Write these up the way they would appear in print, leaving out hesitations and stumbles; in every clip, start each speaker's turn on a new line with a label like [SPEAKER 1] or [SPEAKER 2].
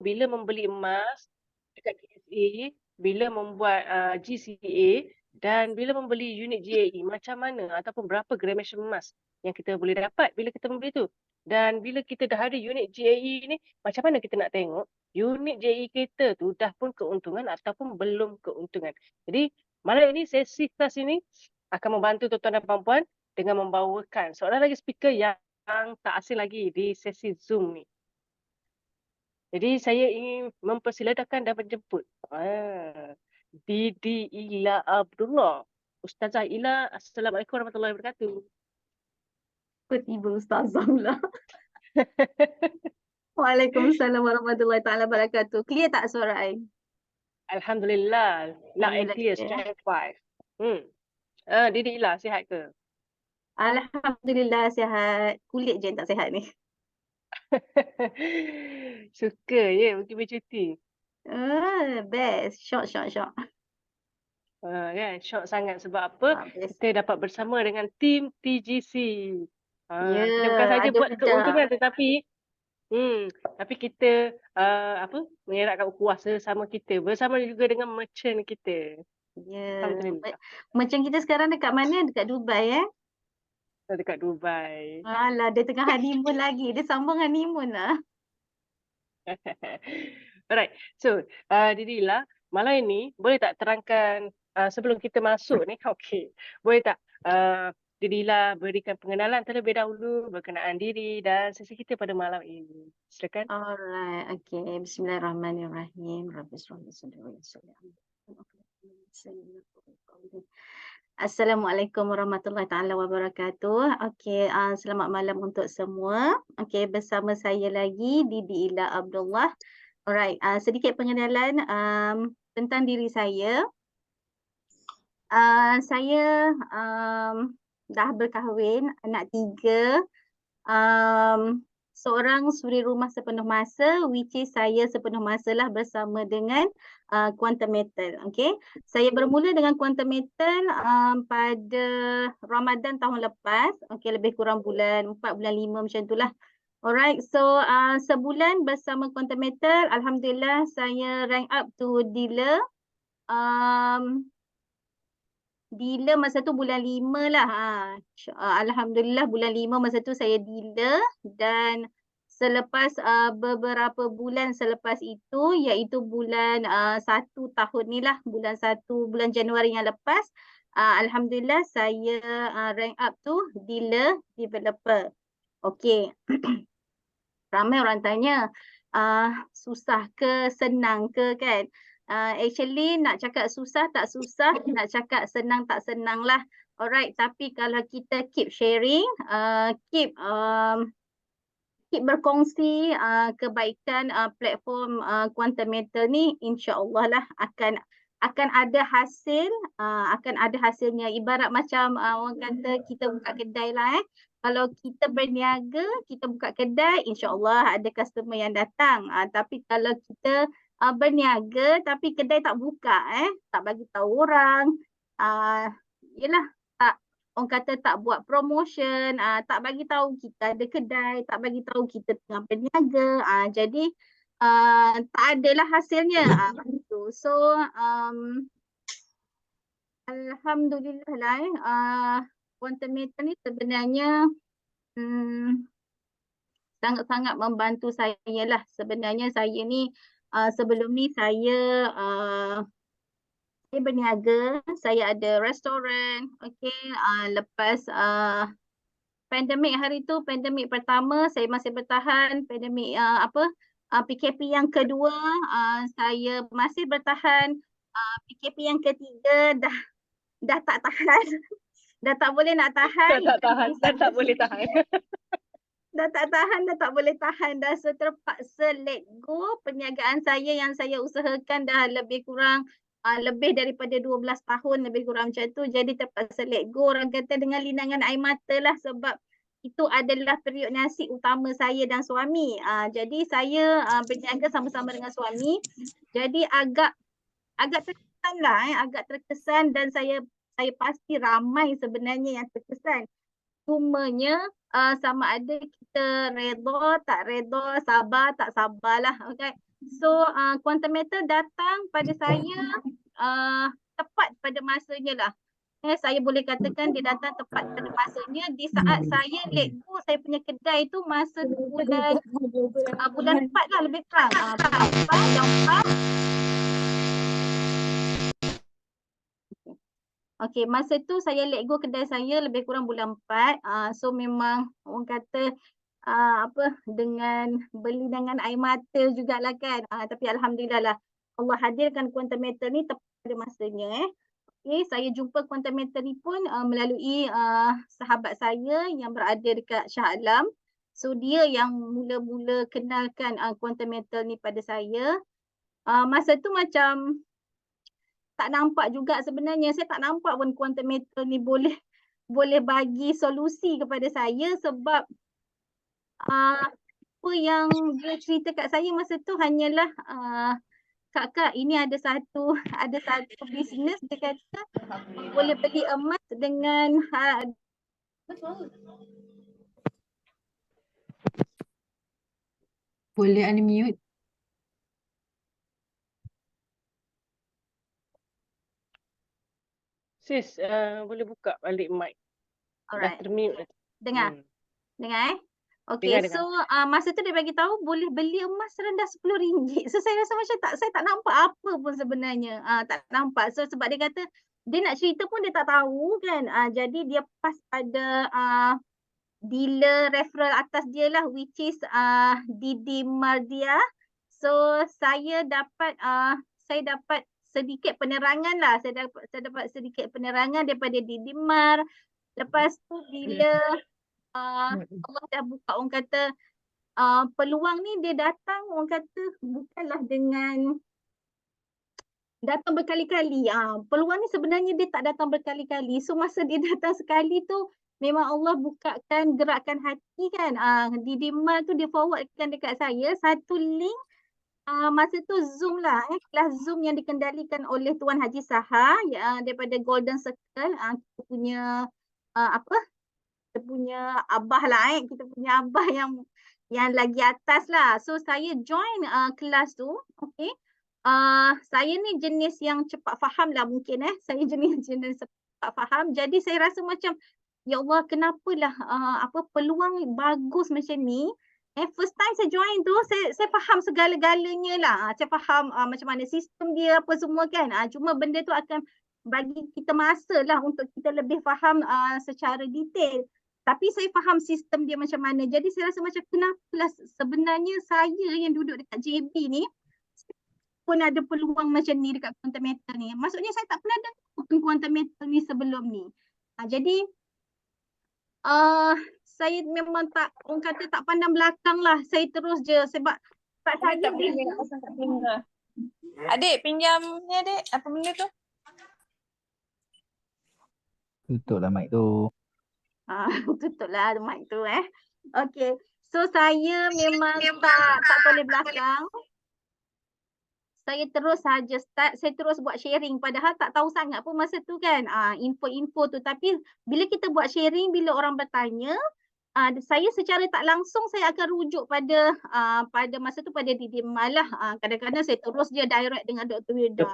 [SPEAKER 1] bila membeli emas dekat KSA, bila membuat GCA dan bila membeli unit GAE, macam mana ataupun berapa gramage emas yang kita boleh dapat bila kita membeli tu. Dan bila kita dah ada unit GAE ni, macam mana kita nak tengok unit GAE kita tu dah pun keuntungan ataupun belum keuntungan. Jadi malam ini sesi kelas ini akan membantu tuan-tuan dan puan-puan dengan membawakan seorang lagi speaker yang tak asing lagi di sesi Zoom ni. Jadi saya ingin mempersilakan dan menjemput Didi Ila Abdullah. Ustazah Ila, Assalamualaikum warahmatullahi wabarakatuh.
[SPEAKER 2] Tiba Ustazah pula. Waalaikumsalam warahmatullahi taala wabarakatuh. Clear tak suara I?
[SPEAKER 1] Alhamdulillah. Loud and clear, strength 5. Didi Ila, sihat ke?
[SPEAKER 2] Alhamdulillah sihat. Kulit je yang tak sihat ni.
[SPEAKER 1] Suka je pergi bercuti.
[SPEAKER 2] Best. Syok.
[SPEAKER 1] Kan, syok sangat sebab apa?
[SPEAKER 2] Best.
[SPEAKER 1] Kita dapat bersama dengan tim TGC.
[SPEAKER 2] Ya,
[SPEAKER 1] Kita bukan saja
[SPEAKER 2] ada
[SPEAKER 1] buat
[SPEAKER 2] budak.
[SPEAKER 1] keuntungan tetapi tapi kita mengeratkan kuasa sama kita bersama juga dengan merchant kita.
[SPEAKER 2] Ya.
[SPEAKER 1] Alhamdulillah.
[SPEAKER 2] Macam kita sekarang dekat mana? Dekat Dubai
[SPEAKER 1] Dekat Dubai.
[SPEAKER 2] Alah, dia tengah honeymoon lagi. Dia sambung honeymoon lah.
[SPEAKER 1] Alright. So, Didi Ila, malam ini boleh tak terangkan sebelum kita masuk ni, okey. Boleh tak Didi Ila berikan pengenalan terlebih dahulu berkenaan diri dan sesi kita pada malam ini. Silakan.
[SPEAKER 2] Alright, okay. Bismillahirrahmanirrahim. Assalamualaikum warahmatullahi taala wabarakatuh. Okey, selamat malam untuk semua. Okey, bersama saya lagi Didi Ila Abdullah. Alright, sedikit pengenalan tentang diri saya. Saya dah berkahwin, anak 3. Seorang suri rumah sepenuh masa, which is saya sepenuh masa lah bersama dengan Quantum Metal. Okay. Saya bermula dengan Quantum Metal pada Ramadan tahun lepas. Okay, lebih kurang bulan 4, bulan 5 macam itulah. Alright, so sebulan bersama Quantum Metal, Alhamdulillah saya rank up to dealer. Dealer masa tu bulan 5 lah. Alhamdulillah bulan 5 masa tu saya dealer dan selepas beberapa bulan selepas itu iaitu bulan 1 tahun ni lah, bulan 1 bulan Januari yang lepas, Alhamdulillah saya rank up tu dealer developer. Okey. Ramai orang tanya susah ke senang ke kan? Actually nak cakap susah tak susah, nak cakap senang tak senang lah. Alright, tapi kalau kita keep sharing, keep berkongsi kebaikan platform Quantum Metal ni, insya-Allah lah akan ada hasil, akan ada hasilnya. Ibarat macam orang kata kita buka kedai lah Kalau kita berniaga, kita buka kedai, insya-Allah ada customer yang datang. Tapi kalau kita berniaga tapi kedai tak buka, tak bagi tahu orang, yelah, tak, orang kata tak buat promotion, tak bagi tahu kita ada kedai, tak bagi tahu kita tengah berniaga, jadi tak adalah hasilnya. Begitu. So Alhamdulillah lah, Quantum Metal ni sebenarnya sangat-sangat membantu saya lah. Sebenarnya saya ni sebelum ni saya berniaga, saya ada restoran. Okey, lepas pandemik hari tu, pandemik pertama saya masih bertahan, pandemik PKP yang kedua saya masih bertahan, PKP yang ketiga dah tak tahan. Dah tak boleh nak tahan.
[SPEAKER 1] Dah tak boleh tahan.
[SPEAKER 2] Dah tak tahan, dah tak boleh tahan. Dah terpaksa let go perniagaan saya yang saya usahakan dah lebih kurang lebih daripada 12 tahun, lebih kurang macam tu. Jadi terpaksa let go, orang kata dengan linangan air mata lah, sebab itu adalah period nasi utama saya dan suami. Jadi saya berniaga sama-sama dengan suami. Jadi agak terkesan lah, agak terkesan, dan saya pasti ramai sebenarnya yang terkesan. Cumanya sama ada kita redha, tak redha, sabar, tak sabarlah. Okay. So quantum meter datang pada saya tepat pada masanya lah. Saya boleh katakan dia datang tepat pada masanya di saat saya let go saya punya kedai tu masa tu bulan 4 lah lebih kurang. Bulan 4. Okey, masa tu saya let go kedai saya lebih kurang bulan 4. So memang orang kata dengan beli dengan air mata jugalah kan. Tapi alhamdulillah lah Allah hadirkan quantum meter ni tepat pada masanya. Okay, saya jumpa quantum meter ni pun melalui sahabat saya yang berada dekat Shah Alam. So dia yang mula-mula kenalkan quantum meter ni pada saya. Masa tu macam tak nampak juga sebenarnya. Saya tak nampak pun quantum meter ni boleh bagi solusi kepada saya sebab apa yang dia cerita kat saya masa tu hanyalah kak ini ada satu bisnes dia kata boleh beli emas dengan
[SPEAKER 3] boleh unmute.
[SPEAKER 1] Sis, boleh buka balik mic. Dah
[SPEAKER 2] alright.
[SPEAKER 1] termute.
[SPEAKER 2] Dengar Okey,
[SPEAKER 1] Dengar.
[SPEAKER 2] so masa tu dia bagi tahu boleh beli emas rendah RM10. So saya rasa macam saya tak nampak apa pun sebenarnya. Tak nampak. So sebab dia kata dia nak cerita pun dia tak tahu kan. Jadi dia pas pada dealer referral atas dia lah which is Didi Mardia. So saya dapat sedikit penerangan lah. Saya dapat sedikit penerangan daripada Didi Mar. Lepas tu bila Allah dah buka orang kata peluang ni dia datang orang kata bukanlah dengan datang berkali-kali. Peluang ni sebenarnya dia tak datang berkali-kali. So masa dia datang sekali tu memang Allah bukakan gerakkan hati kan. Di Dimar tu dia forwardkan dekat saya satu link masa tu Zoom lah. Kelas Zoom yang dikendalikan oleh Tuan Haji Saha daripada Golden Circle. Kita punya kita punya abah lah kita punya abah yang lagi atas lah. So saya join kelas tu. Okay. Saya ni jenis yang cepat faham lah mungkin Saya jenis cepat faham. Jadi saya rasa macam ya Allah kenapalah peluang bagus macam ni. First time saya join tu saya faham segala-galanya lah. Saya faham macam mana sistem dia apa semua kan. Cuma benda tu akan bagi kita masa lah untuk kita lebih faham secara detail. Tapi saya faham sistem dia macam mana. Jadi saya rasa macam kenapalah sebenarnya saya yang duduk dekat JB ni pun ada peluang macam ni dekat quantum meter ni. Maksudnya saya tak pernah dengar quantum meter ni sebelum ni. Jadi saya memang orang kata tak pandang belakang lah. Saya terus je sebab saya
[SPEAKER 4] tak boleh nak pasang kat telinga. Adik pinjam ni adik. Apa benda tu?
[SPEAKER 5] Tutuplah mic tu.
[SPEAKER 2] Tutuplah mic tu Okay. So saya memang tak toleh belakang. Saya terus saja start, saya terus buat sharing padahal tak tahu sangat pun masa tu kan info-info tu. Tapi bila kita buat sharing, bila orang bertanya, saya secara tak langsung saya akan rujuk pada masa tu pada Didi Malah. Kadang-kadang saya terus je direct dengan Dr. Wirda.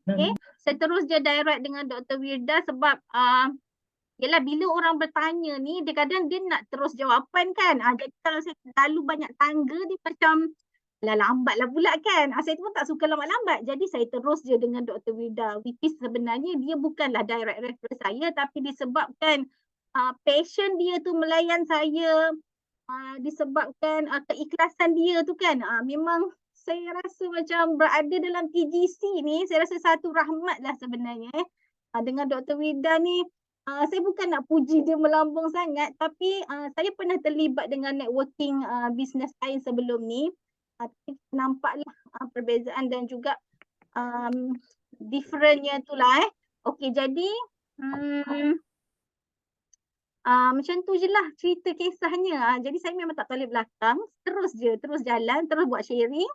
[SPEAKER 2] Okay? Saya terus je direct dengan Dr. Wirda sebab yelah bila orang bertanya ni dia kadang dia nak terus jawapan kan. Jadi kalau saya terlalu banyak tangga dia macam lambat lah pula kan. Saya pun tak suka lambat-lambat. Jadi saya terus je dengan Dr. Wirda. Which is sebenarnya dia bukanlah direct referral saya tapi disebabkan passion dia tu melayan saya. Disebabkan keikhlasan dia tu kan. Memang saya rasa macam berada dalam TGC ni saya rasa satu rahmat lah sebenarnya. Dengan Dr. Wirda ni saya bukan nak puji dia melambung sangat tapi saya pernah terlibat dengan networking bisnes lain sebelum ni. Nampaklah perbezaan dan juga differentnya tu lah Okey jadi macam tu je lah cerita kisahnya. Jadi saya memang tak toleh belakang, terus jalan, terus buat sharing.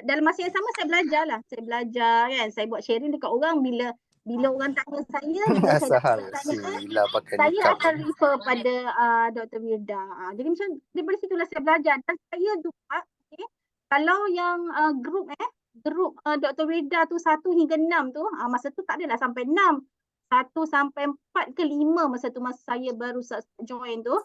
[SPEAKER 2] Dalam masa yang sama saya belajar lah. Saya belajar kan, saya buat sharing dekat orang bila orang tanya saya, bila saya dapat pertanyaan, saya akan refer pada Dr. Wirda. Jadi macam daripada situlah saya belajar dan saya juga Kalau yang grup Dr. Weda tu 1 hingga 6 tu, masa tu tak adalah sampai 6. 1 sampai 4 ke 5 masa tu, masa saya baru join tu.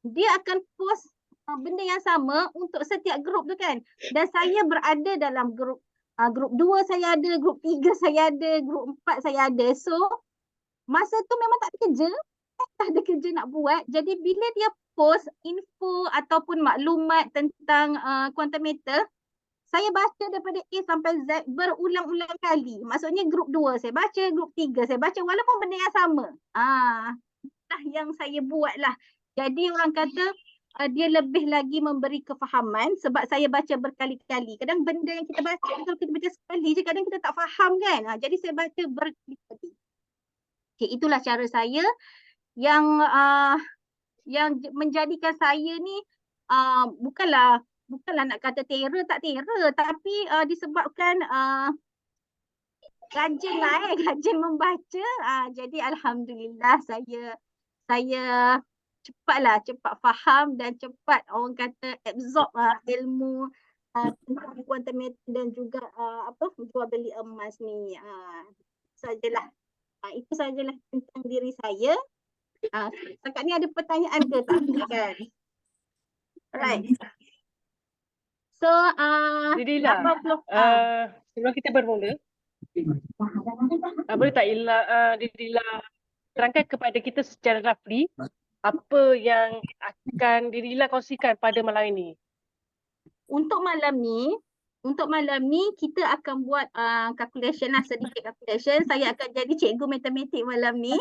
[SPEAKER 2] Dia akan post benda yang sama untuk setiap grup tu kan. Dan saya berada dalam grup 2 saya ada, grup 3 saya ada, grup 4 saya ada. So masa tu memang tak ada kerja, tak ada kerja nak buat. Jadi bila dia post info ataupun maklumat tentang quantum meter, saya baca daripada A sampai Z berulang-ulang kali. Maksudnya grup 2 saya baca, grup 3 saya baca walaupun benda yang sama. Itulah yang saya buat lah. Jadi orang kata dia lebih lagi memberi kefahaman sebab saya baca berkali-kali. Kadang benda yang kita baca, kalau kita baca sekali je kadang kita tak faham kan. Jadi saya baca berkali-kali. Okay, itulah cara saya yang menjadikan saya ni bukanlah nak kata terror, tak terror, tapi disebabkan rajin lah rajin membaca. Jadi alhamdulillah saya cepat faham dan cepat orang kata absorb ilmu tentang quantum meter dan juga jual beli emas ni. Sajalah. Itu sajalah tentang diri saya. Setakat ni ada pertanyaan ke tak kan? Right. So
[SPEAKER 1] Didila,
[SPEAKER 2] 80
[SPEAKER 1] sebelum kita bermula, boleh tak Didila terangkan kepada kita secara roughly apa yang akan Didila kongsikan pada malam ini?
[SPEAKER 2] Untuk malam ni kita akan buat calculation lah, sedikit calculation. Saya akan jadi cikgu matematik malam ni.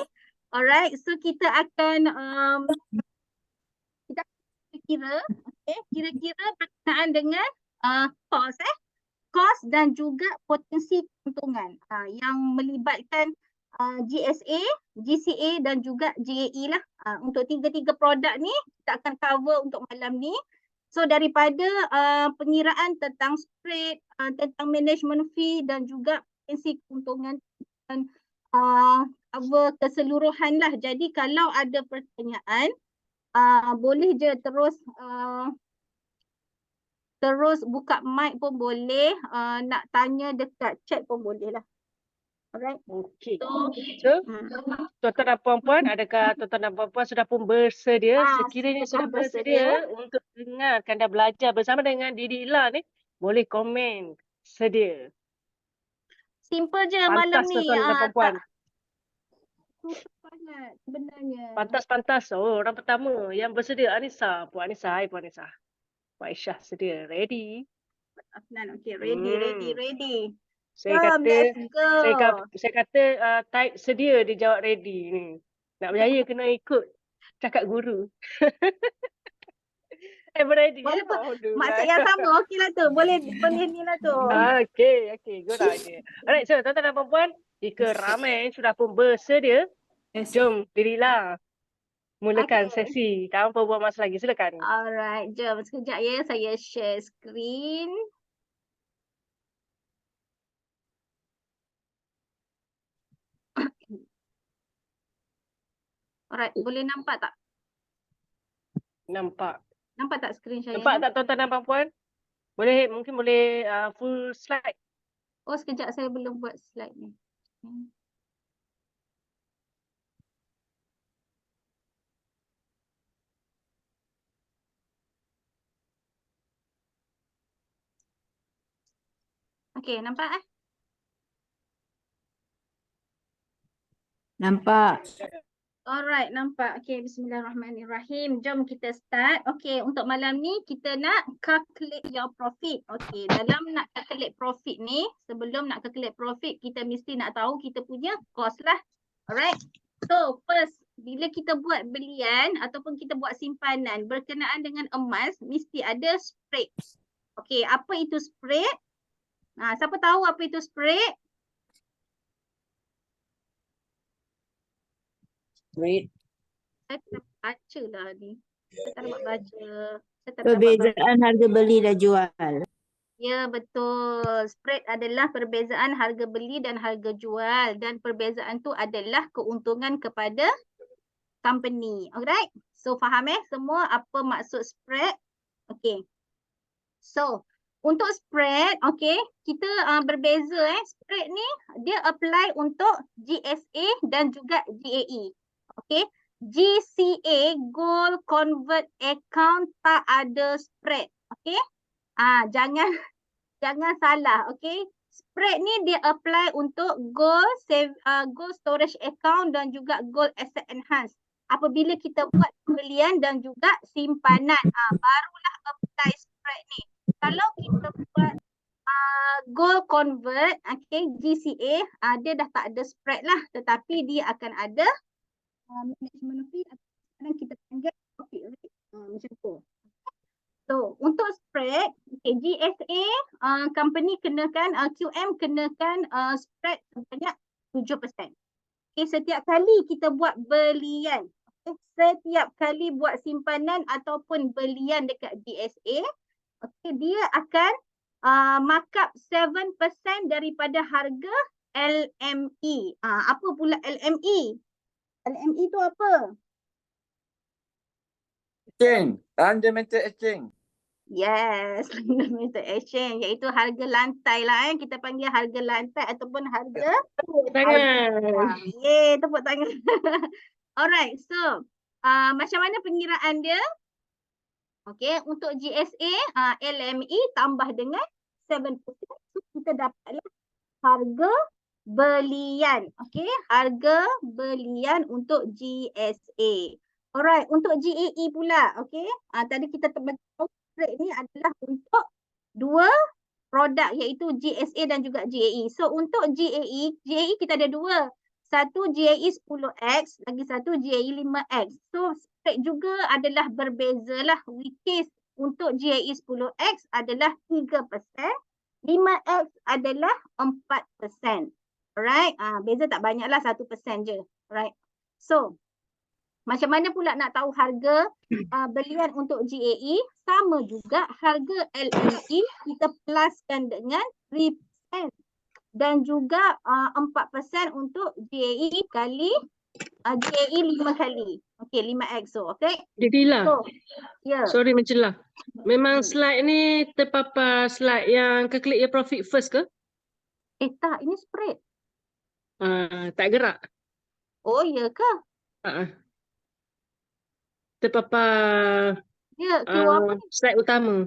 [SPEAKER 2] Alright, so kita akan kira-kira berkenaan dengan cost dan juga potensi keuntungan yang melibatkan GSA, GCA dan juga GAE lah. Untuk tiga-tiga produk ni kita akan cover untuk malam ni. So daripada pengiraan tentang spread, tentang management fee dan juga potensi keuntungan dan cover keseluruhan lah. Jadi kalau ada pertanyaan boleh je terus buka mic pun boleh, nak tanya dekat chat pun boleh lah. Alright.
[SPEAKER 1] Okey. So, tuan-tuan dan puan-puan, adakah tuan-tuan dan puan-puan sudah pun bersedia? Sekiranya sudah bersedia untuk dengarkan dan belajar bersama dengan Didila ni, boleh komen sedia.
[SPEAKER 2] Simple je malam
[SPEAKER 1] Pantas
[SPEAKER 2] ni.
[SPEAKER 1] tuan-tuan dan puan-puan.
[SPEAKER 2] Susah sangat sebenarnya.
[SPEAKER 1] Pantas. Oh, orang pertama yang bersedia Anissa. Puan Anissa, hai Puan Anissa. Puan Aisyah sedia. Ready?
[SPEAKER 2] Afnan, okay, ready.
[SPEAKER 1] Saya
[SPEAKER 2] Come,
[SPEAKER 1] kata,
[SPEAKER 2] let's go.
[SPEAKER 1] saya kata type sedia dia jawab ready ni. Nak berjaya kena ikut cakap guru. Ready.
[SPEAKER 2] Maksud yang sama, okey lah tu. Boleh ni lah tu.
[SPEAKER 1] Okay. Good idea. Alright, so tuan-tuan dan puan-puan, jika ramai sudah pun bersedia, jom Didila mulakan sesi. Tanpa buang masa lagi, silakan.
[SPEAKER 2] Alright, jom sekejap ya. Saya share screen. Alright, boleh nampak tak?
[SPEAKER 1] Nampak
[SPEAKER 2] Tak skrin saya?
[SPEAKER 1] Nampak tak tuan-tuan dan puan-puan? Mungkin boleh full slide.
[SPEAKER 2] Oh, sekejap saya belum buat slide ni. Okey, nampak
[SPEAKER 3] Nampak.
[SPEAKER 2] Alright, nampak. Okay, bismillahirrahmanirrahim. Jom kita start. Okay, untuk malam ni kita nak calculate your profit. Okay, dalam nak calculate profit ni, sebelum nak calculate profit, kita mesti nak tahu kita punya cost lah. Alright. So, first, bila kita buat belian ataupun kita buat simpanan berkenaan dengan emas, mesti ada spread. Okay, apa itu spread? Siapa tahu apa itu spread?
[SPEAKER 3] Spread.
[SPEAKER 2] Saya tak baca lah ni. Saya tak dapat baca.
[SPEAKER 3] Perbezaan harga beli dan jual.
[SPEAKER 2] Ya, betul. Spread adalah perbezaan harga beli dan harga jual. Dan perbezaan tu adalah keuntungan kepada company. Alright? So, faham semua apa maksud spread? Okay. So, untuk spread, okay, kita berbeza Spread ni dia apply untuk GSA dan juga GAE. Okay. GCA, Gold Convert Account, tak ada spread. Okay. Jangan salah. Okay. Spread ni dia apply untuk Gold Storage Account dan juga Gold Asset Enhance. Apabila kita buat pembelian dan juga simpanan, barulah apply spread ni. Kalau kita buat Gold Convert, okay, GCA, dia dah tak ada spread lah. Tetapi dia akan ada management fee atau kadang kita panggil profit rate. Macam tu. So, untuk spread, okay, GSA, company kenakan, QM kenakan spread sebanyak 7%. Okay, setiap kali kita buat belian, okay, setiap kali buat simpanan ataupun belian dekat GSA, okay, dia akan markup 7% daripada harga LME. Apa pula LME? LME tu apa?
[SPEAKER 6] Exchange, fundamental exchange.
[SPEAKER 2] Yes, fundamental exchange, iaitu harga lantai lah. Kita panggil harga lantai ataupun harga
[SPEAKER 1] Tangan.
[SPEAKER 2] Yeay, tepuk tangan. Alright, so macam mana pengiraan dia? Okay, untuk GSA, LME tambah dengan 7%. So, kita dapatlah harga belian. Okay, harga belian untuk GSA. Alright, untuk GAE pula. Okay, tadi kita tahu rate ni adalah untuk dua produk iaitu GSA dan juga GAE. So, untuk GAE kita ada dua. Satu GAE 10X, lagi satu GAE 5X. So, spread juga adalah berbeza lah. Which is untuk GAE 10X adalah 3%, 5X adalah 4%. Alright, beza tak banyak lah, 1% je. Alright, so macam mana pula nak tahu harga belian untuk GAE? Sama juga harga LME kita pluskan dengan 3%. Dan juga 4% untuk GAE kali GAE 5 kali. Okey, 5X. So, okey.
[SPEAKER 1] Dila,
[SPEAKER 2] So, ya.
[SPEAKER 1] sorry mencelah. Memang slide ni terpapar slide yang keklik ya profit first ke?
[SPEAKER 2] Tak, ini spread.
[SPEAKER 1] Tak gerak.
[SPEAKER 2] Oh, ya ke?
[SPEAKER 1] Terpapar
[SPEAKER 2] Ya, keluar apa ni?
[SPEAKER 1] slide utama.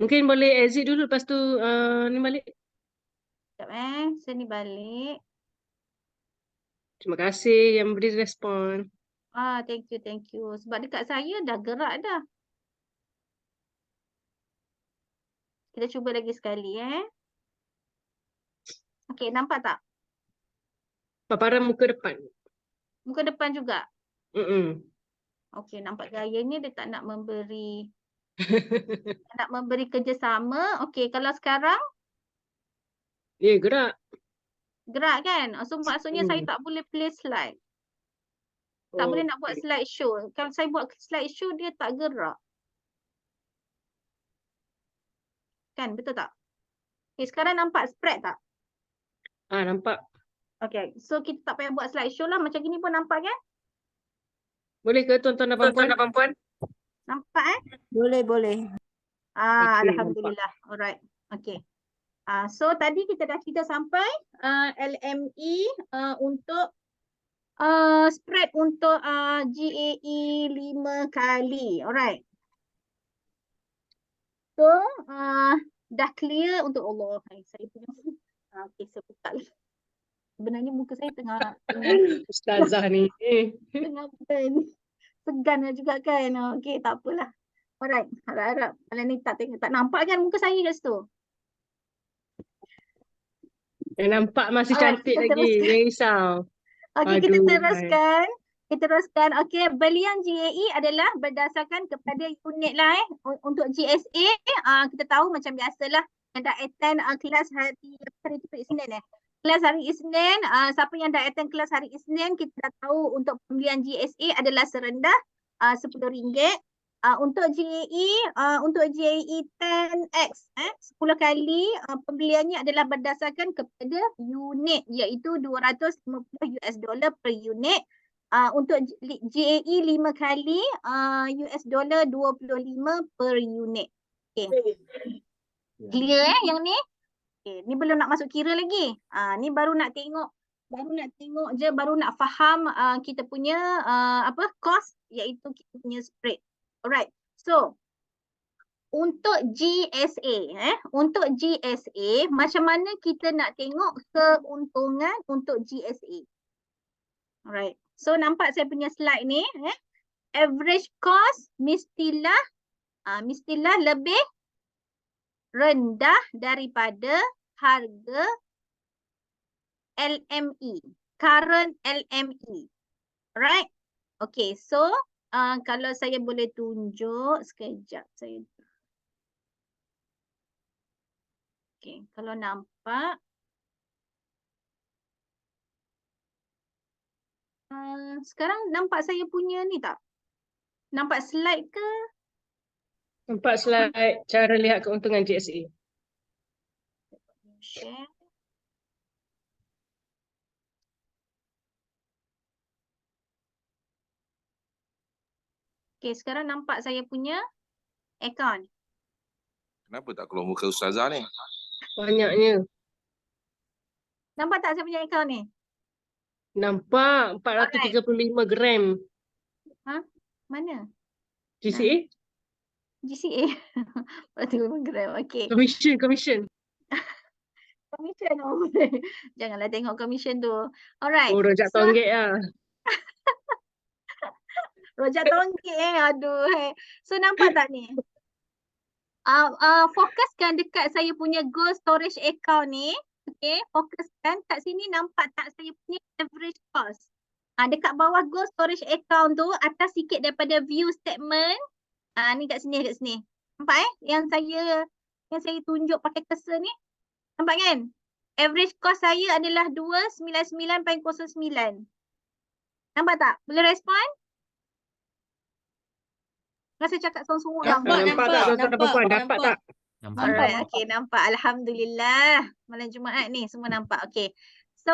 [SPEAKER 1] Mungkin boleh exit dulu lepas tu ni balik.
[SPEAKER 2] Sekejap saya ni balik.
[SPEAKER 1] Terima kasih yang beri respon.
[SPEAKER 2] Thank you. Sebab dekat saya dah gerak dah. Kita cuba lagi sekali Okey, nampak tak?
[SPEAKER 1] Paparan muka depan.
[SPEAKER 2] Muka depan juga. Okey, nampak gayanya dia tak nak memberi kerjasama. Okey, kalau sekarang
[SPEAKER 1] Ya, gerak.
[SPEAKER 2] gerak kan? So maksudnya saya tak boleh play slide. Tak boleh nak buat slide show. Kalau saya buat slide show dia tak gerak. Kan, betul tak? Okey, sekarang nampak spread tak?
[SPEAKER 1] Nampak.
[SPEAKER 2] Okey, so kita tak payah buat slide show lah. Macam gini pun nampak kan?
[SPEAKER 1] Boleh ke tuan-tuan dan puan-puan?
[SPEAKER 2] Nampak
[SPEAKER 3] Boleh.
[SPEAKER 1] Okey,
[SPEAKER 2] Alhamdulillah. Alright. Okey. So tadi kita sampai LME untuk spread untuk GAE 5 kali. Alright. So dah clear untuk Allah. Saya punya. Okey, saya buka lah. Sebenarnya muka saya tengah
[SPEAKER 1] Ustazah ni.
[SPEAKER 2] tengah segan juga kan. Okey, tak apalah. Alright, harap-harap kalau ni tak nampak kan muka saya kat situ.
[SPEAKER 1] Yang nampak masih
[SPEAKER 2] Alright,
[SPEAKER 1] cantik
[SPEAKER 2] kita
[SPEAKER 1] lagi.
[SPEAKER 2] teruskan.
[SPEAKER 1] Jangan risau.
[SPEAKER 2] Okey, kita
[SPEAKER 1] Aduh,
[SPEAKER 2] teruskan. Okey, belian GAE adalah berdasarkan kepada unit lah Untuk GSA, kita tahu macam biasalah yang dah attend kelas hari Isnin Kelas hari Isnin, siapa yang dah attend kelas hari Isnin, kita dah tahu untuk pembelian GSA adalah serendah RM10. Untuk GAE 10X 10 kali pembeliannya adalah berdasarkan kepada unit iaitu $250 per unit. untuk GAE 5 kali US dollar 25 per unit. Okay. Clear yang ni? Okay, ni belum nak masuk kira lagi. Ni baru nak tengok je, baru nak faham kita punya cost, iaitu kita punya spread. Alright. So untuk GSA, macam mana kita nak tengok keuntungan untuk GSA? Alright. So nampak saya punya slide ni, average cost mestilah lebih rendah daripada harga LME, current LME. Alright. Okay, so kalau saya boleh tunjuk sekejap saya. Okay, kalau nampak. Sekarang nampak saya punya ni tak? Nampak slide ke?
[SPEAKER 1] Nampak slide cara lihat keuntungan GSA.
[SPEAKER 2] Share. Okay, sekarang nampak saya punya account.
[SPEAKER 6] Kenapa tak keluar muka Ustazah ni?
[SPEAKER 1] Banyaknya.
[SPEAKER 2] Nampak tak saya punya account ni?
[SPEAKER 1] Nampak 435 gram
[SPEAKER 2] Mana?
[SPEAKER 1] GCA.
[SPEAKER 2] GCA. 45 gram. Okay.
[SPEAKER 1] Commission.
[SPEAKER 2] Commission. Oh, janganlah tengok commission tu. Alright.
[SPEAKER 1] Oh, rojak
[SPEAKER 2] So,
[SPEAKER 1] tonggek lah.
[SPEAKER 2] rojak tonggek aduh. So nampak tak ni? Fokuskan dekat saya punya gold storage account ni. Okay, fokuskan kat sini, nampak tak saya punya average cost. Dekat bawah gold storage account tu, atas sikit daripada view statement. Ni kat sini. Nampak Yang saya tunjuk pakai cursor ni. Nampak kan? Average cost saya adalah 299.09. Nampak tak? Boleh respon? Rasa cakap sorang-sorang.
[SPEAKER 1] Nampak tak tuan-tuan dan puan? Dapat tak?
[SPEAKER 2] Alright, okay, nampak. Alhamdulillah. Malam Jumaat ni semua nampak. Okay. So,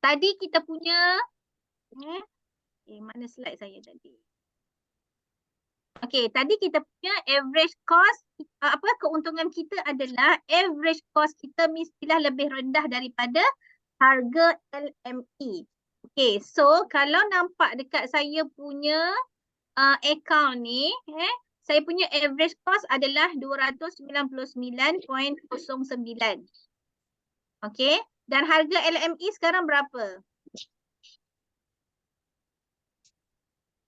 [SPEAKER 2] tadi kita punya mana slide saya tadi? Okay, tadi kita punya average cost, keuntungan kita adalah average cost kita mestilah lebih rendah daripada harga LME. Okay, so kalau nampak dekat saya punya account ni, saya punya average cost adalah 299.09. Okay, dan harga LME sekarang berapa?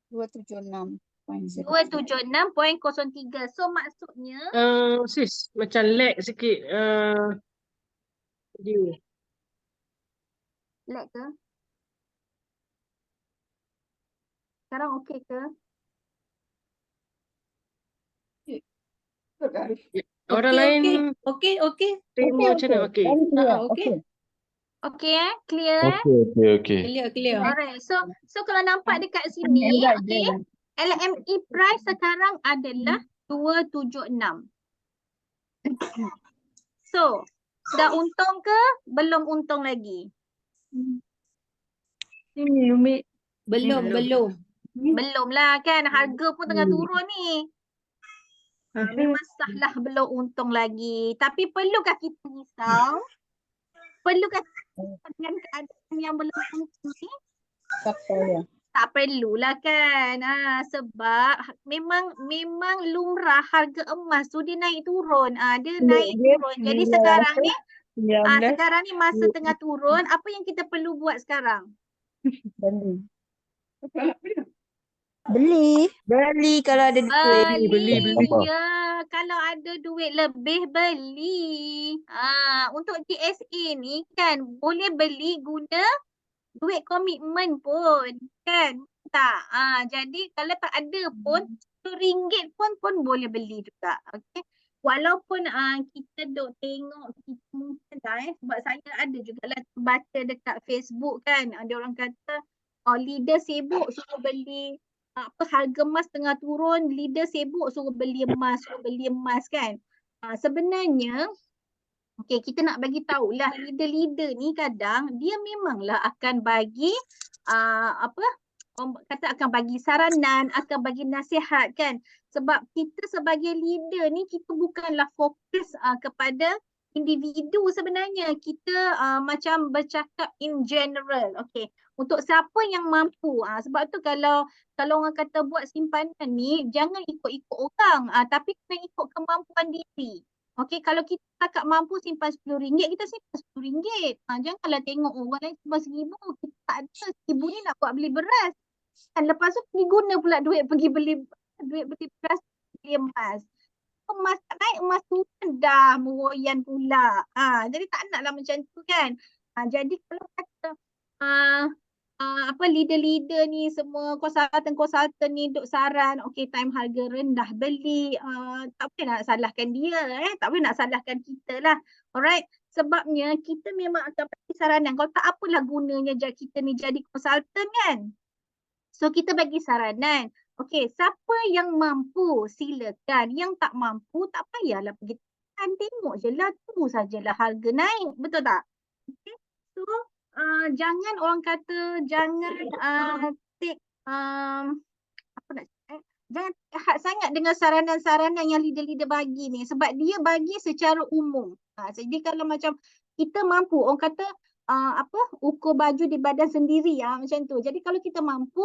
[SPEAKER 2] 276.03. So maksudnya
[SPEAKER 1] Sis, macam lag sikit. Video.
[SPEAKER 2] lag ke? Sekarang okey ke?
[SPEAKER 1] Orang lain
[SPEAKER 4] Okey.
[SPEAKER 1] tengok macam mana? Okey.
[SPEAKER 4] Okey.
[SPEAKER 2] Okey clear
[SPEAKER 6] Okay.
[SPEAKER 4] Clear.
[SPEAKER 2] Alright. So kalau nampak dekat sini, okey, LME price sekarang adalah 276. So, dah untung ke? Belum untung lagi.
[SPEAKER 4] Belum.
[SPEAKER 2] Belum lah kan, harga pun tengah turun ni. Memang sahlah belum untung lagi. Tapi perlukah kita risau? Perlukah kita dengan keadaan yang belum untung ni? Tak perlulah kan. Sebab memang lumrah harga emas tu dia naik turun. Dia naik turun. Jadi sekarang ni masa tengah turun, apa yang kita perlu buat sekarang?
[SPEAKER 3] Beli kalau ada duit.
[SPEAKER 1] Beli.
[SPEAKER 2] Ya, kalau ada duit lebih beli. Untuk GSA ni kan boleh beli guna duit komitmen pun kan. Tak. Jadi kalau tak ada pun RM1 pun boleh beli juga. Okey. Walaupun kita duk tengok, kita mungkin sebab saya ada jugalah baca dekat Facebook kan. Ada orang kata leader sibuk suruh beli harga emas tengah turun, leader sibuk suruh beli emas kan. Sebenarnya Okey, kita nak bagi tahulah leader-leader ni kadang dia memanglah akan bagi apa kata akan bagi saranan, akan bagi nasihat kan. Sebab kita sebagai leader ni kita bukanlah fokus kepada individu sebenarnya. Kita macam bercakap in general. Okey, untuk siapa yang mampu. Sebab tu kalau orang kata buat simpanan ni jangan ikut-ikut orang tapi kena ikut kemampuan diri. Okey, kalau kita cakap mampu simpan RM10, kita simpan RM10. Janganlah tengok orang lain simpan RM1,000. Kita tak ada RM1,000 ni nak buat beli beras. Kan lepas tu pergi guna pula duit pergi beli beras, beli emas. Emas tak naik, emas turun dah meroyan pula. Jadi tak naklah macam tu kan. Jadi kalau kata apa leader-leader ni semua konsultan ni duk saran okey time harga rendah beli tak boleh nak salahkan dia tak boleh nak salahkan kita lah. Alright, sebabnya kita memang akan bagi saranan. Kalau tak apalah gunanya kita ni jadi konsultan kan. So kita bagi saranan. Okey, siapa yang mampu silakan, yang tak mampu tak payahlah pergi tengok je lah, tunggu sajalah harga naik, betul tak? Okey. So jangan orang kata jangan take apa nak cakap jangan hak sangat dengan saranan-saranan yang leader-leader bagi ni sebab dia bagi secara umum. Jadi kalau macam kita mampu orang kata apa ukur baju di badan sendiri macam tu. Jadi kalau kita mampu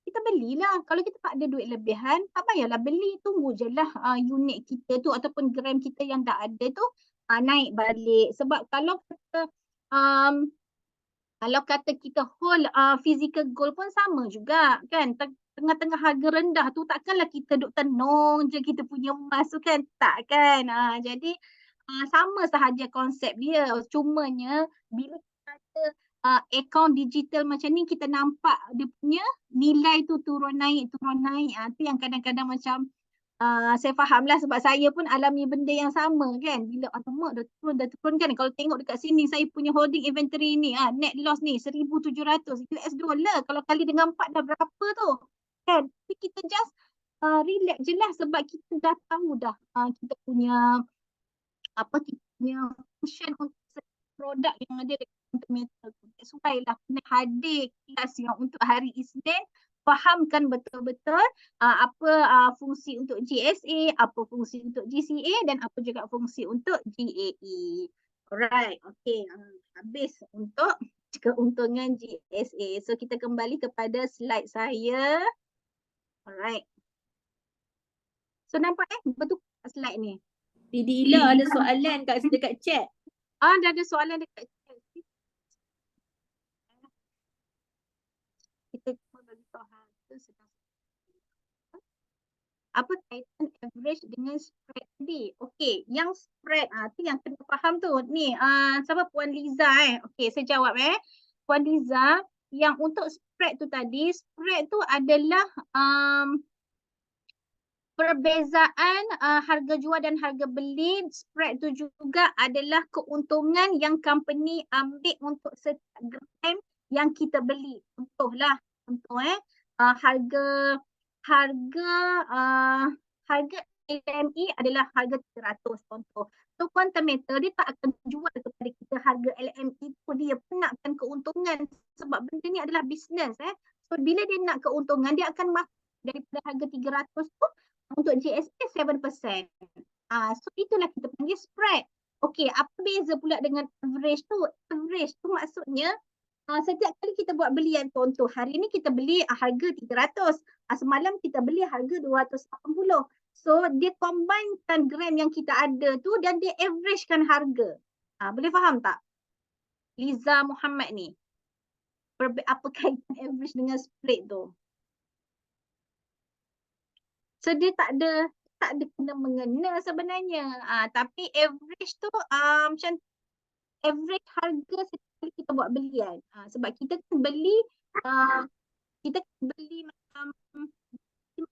[SPEAKER 2] kita belilah. Kalau kita tak ada duit lebihan tak payahlah beli, tunggu je lah unit kita tu ataupun gram kita yang dah ada tu naik balik. Sebab kalau kata kita hold physical gold pun sama juga kan. Tengah-tengah harga rendah tu takkanlah kita duk tenung je kita punya emas tu kan. Tak kan. Jadi sama sahaja konsep dia. Cumanya bila kita ada akaun digital macam ni kita nampak dia punya nilai tu turun naik. Tu yang kadang-kadang macam saya fahamlah sebab saya pun alami benda yang sama kan. Bila alamak dah turun kan. Kalau tengok dekat sini saya punya holding inventory ni net loss ni 1,700 US dollar. Kalau kali dengan 4 dah berapa tu kan. Tapi kita just relax je lah sebab kita dah tahu dah kita punya kita punya function untuk produk yang ada dekat fundamental tu. That's why lah kena hadir kelas yang untuk hari Isnin. Fahamkan betul-betul apa fungsi untuk GSA, apa fungsi untuk GCA dan apa juga fungsi untuk GAE. Alright, okay. Habis untuk keuntungan GSA. So kita kembali kepada slide saya. Alright. So nampak betul slide ni?
[SPEAKER 3] Didi Ila ada soalan dekat chat.
[SPEAKER 2] Dah ada soalan dekat chat. Kita cuma bagi tahu harga sedang apa kaitan average dengan spread tadi? Okey, yang spread tu yang kena faham tu. Ni siapa Puan Liza Okey, saya jawab Puan Liza, yang untuk spread tu tadi, spread tu adalah perbezaan harga jual dan harga beli. Spread tu juga adalah keuntungan yang company ambil untuk setiap gram yang kita beli. Contohlah, harga LME adalah harga 300 contoh. So quantum meter dia tak akan jual kepada kita harga LME tu, dia pun nakkan keuntungan sebab benda ni adalah bisnes So bila dia nak keuntungan dia akan masuk daripada harga 300 tu untuk GSA 7%. So itulah kita panggil spread. Okey, apa beza pula dengan average tu? Average tu maksudnya setiap kali kita buat belian, contoh hari ni kita beli harga 300, semalam kita beli harga 280. So dia combinekan gram yang kita ada tu dan dia averagekan harga. Boleh faham tak? Liza Muhammad ni. Apa kaitan average dengan spread tu? So dia tak ada kena mengena sebenarnya. Tapi average tu macam average harga setiap kali kita buat belian. Sebab kita kan beli macam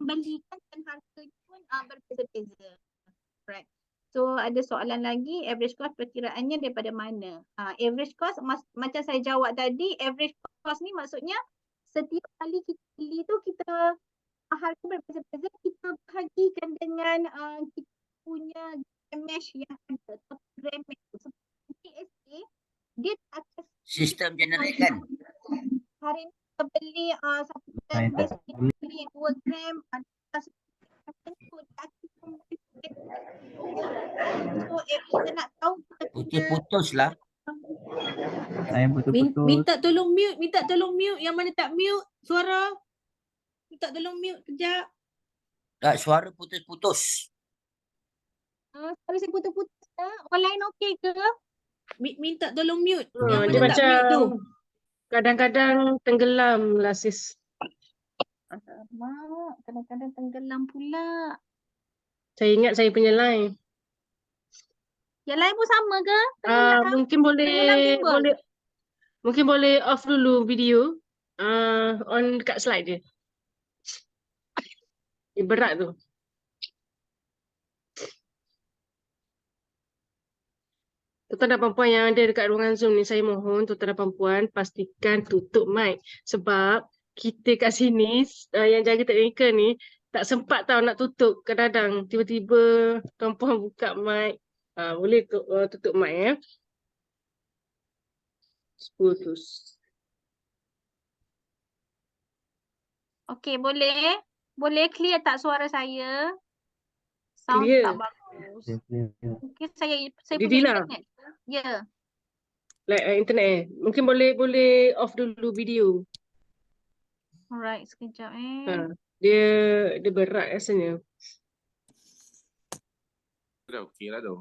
[SPEAKER 2] membelikan dan harganya pun berbeza-beza. Right. So ada soalan lagi, average cost perkiraannya daripada mana? Average cost macam saya jawab tadi, average cost ni maksudnya setiap kali kita beli tu kita harga berbeza-beza, kita bahagikan dengan kita punya gram mesh yang ada atau gram mesh tu. dia tak akan
[SPEAKER 7] Sistem generate kan?
[SPEAKER 2] hari ni kita beli 1 gram,
[SPEAKER 5] Saya tak
[SPEAKER 2] besok kita beli 2 gram, so dia akan membeli. So kita nak tahu kita punya
[SPEAKER 7] Putus-putus lah.
[SPEAKER 5] Saya betul-betul
[SPEAKER 3] Minta tolong mute yang mana tak mute suara. Minta tolong mute kejap.
[SPEAKER 7] Tak, suara putus-putus.
[SPEAKER 2] Sorry saya putus-putus lah. Orang lain okey ke?
[SPEAKER 3] Minta tolong mute yang
[SPEAKER 1] Dia
[SPEAKER 3] mana tak mute tu.
[SPEAKER 1] macam kadang-kadang tenggelam lah sis.
[SPEAKER 2] Alamak, kadang-kadang tenggelam pula.
[SPEAKER 1] Saya ingat saya punya line.
[SPEAKER 2] Yang lain pun sama ke? Tenggelam.
[SPEAKER 1] Mungkin
[SPEAKER 2] tenggelam timbul.
[SPEAKER 1] mungkin boleh off dulu video. On dekat slide je. Berat tu. Tuan-tuan dan puan-puan yang ada dekat ruangan Zoom ni, saya mohon tuan-tuan dan puan-puan pastikan tutup mic. Sebab kita kat sini, yang jaga teknikal ni, tak sempat tahu nak tutup. Kadang-kadang tiba-tiba tuan-puan buka mic. Boleh tutup mic ya. Putus.
[SPEAKER 2] Okey, boleh? Boleh clear tak suara saya? Sound
[SPEAKER 1] Clear.
[SPEAKER 2] tak bagus. Mungkin saya
[SPEAKER 1] Didi
[SPEAKER 2] punya
[SPEAKER 1] lah.
[SPEAKER 2] internet. Ya.
[SPEAKER 1] Like internet Mungkin boleh off dulu video.
[SPEAKER 2] Alright, sekejap
[SPEAKER 1] Dia berat rasanya.
[SPEAKER 6] Dah okey lah tu.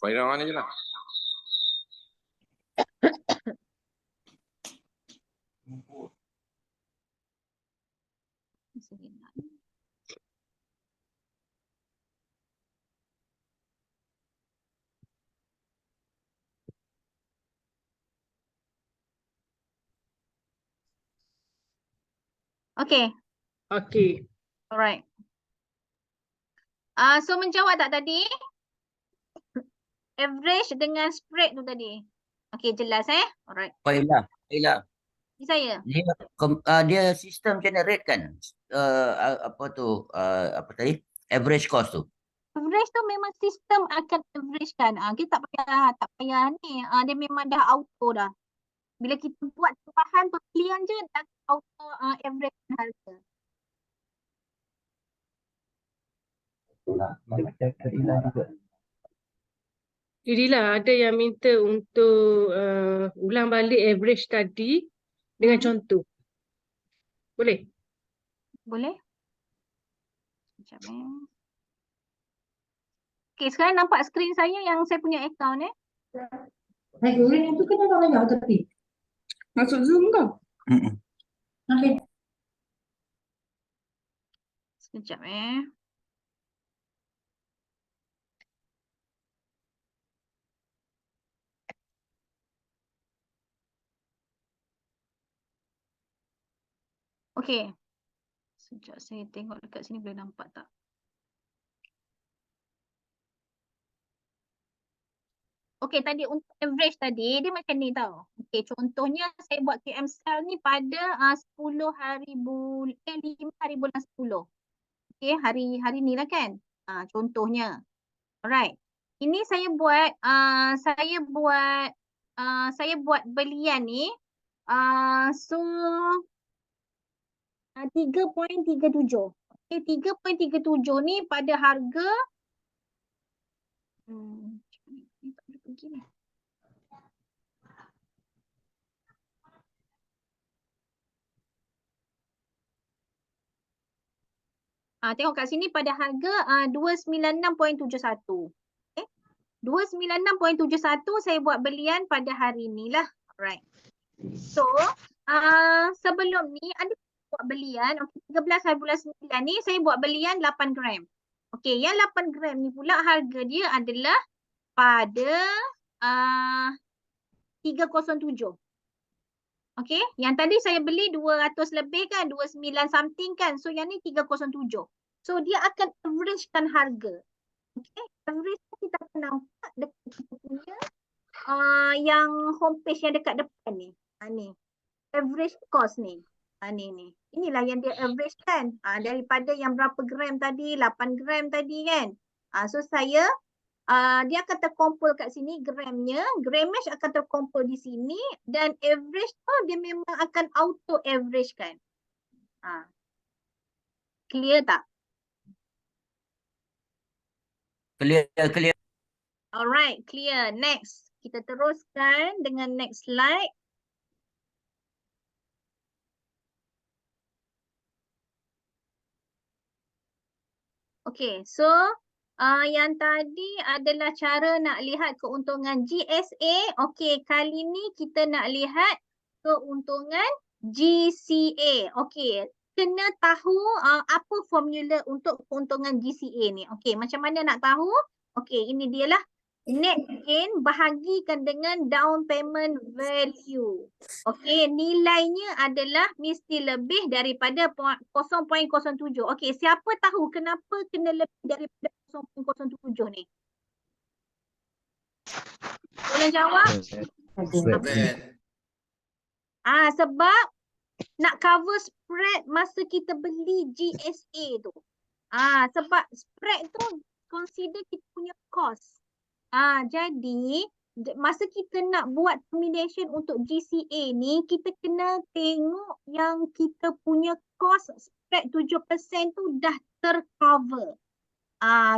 [SPEAKER 6] Fahira mana je lah.
[SPEAKER 2] Sekejap. Okey,
[SPEAKER 1] Okey.
[SPEAKER 2] alright. So menjawab tak tadi? Average dengan spread tu tadi. Okey, jelas Alright.
[SPEAKER 7] Fahira.
[SPEAKER 2] Di saya.
[SPEAKER 7] Dia sistem generate kan? Apa tu? Apa tadi? Average cost tu.
[SPEAKER 2] Average tu memang sistem akan average kan. Kita tak payah ni. Dia memang dah auto dah. Bila kita buat tambahan pembelian je, dah auto average harga.
[SPEAKER 5] Macam Kadilah juga.
[SPEAKER 1] Jadilah ada yang minta untuk ulang balik average tadi dengan contoh. Boleh?
[SPEAKER 2] Boleh? Sekejap Okey, sekarang nampak skrin saya yang saya punya account
[SPEAKER 3] Yang tu kan orang banyak tapi.
[SPEAKER 4] Masuk Zoom ke?
[SPEAKER 3] Okey.
[SPEAKER 2] Sekejap Okey. Sekejap saya tengok dekat sini boleh nampak tak? Okey, tadi untuk average tadi, dia macam ni tau. Okey, contohnya saya buat KM sale ni pada 10 hari 5 hari bulan 10. Okey, hari ni lah kan. Contohnya. Alright. Ini saya buat belian ni. So 3.37. Okey, 3.37 ni pada harga ni tak boleh pergi ni. Tengok kat sini pada harga 296.71. Okay. 296.71 saya buat belian pada hari ni lah. Alright. So, sebelum ni ada buat belian. Okay, 13 hari bulan 9 ni saya buat belian 8 gram. Okey, yang 8 gram ni pula harga dia adalah pada 307. Okey, yang tadi saya beli 200 lebih kan, 29 something kan. So yang ni 307. So dia akan averagekan harga. Okey, average kita akan nampak dekat kita punya yang homepage yang dekat depan ni. Ni. Average cost ni. Ni. Inilah yang dia average kan. Daripada yang berapa gram tadi, 8 gram tadi kan. So saya dia akan terkumpul kat sini gramnya, grammage akan terkumpul di sini dan average tu dia memang akan auto average kan. Clear tak?
[SPEAKER 7] Clear, clear.
[SPEAKER 2] Alright, clear. Next. Kita teruskan dengan next slide. Okay, so yang tadi adalah cara nak lihat keuntungan GSA. Okay, kali ni kita nak lihat keuntungan GCA. Okay, kena tahu apa formula untuk keuntungan GCA ni. Okay, macam mana nak tahu? Okay, ini dia lah. Net gain bahagikan dengan down payment value. Okay, nilainya adalah mesti lebih daripada 0.07. Okay, siapa tahu kenapa kena lebih daripada 0.07 ni? Boleh jawab? Sebab nak cover spread masa kita beli GSA tu. Sebab spread tu consider kita punya cost. Jadi masa kita nak buat termination untuk GCA ni, kita kena tengok yang kita punya cost spread 7% tu dah tercover.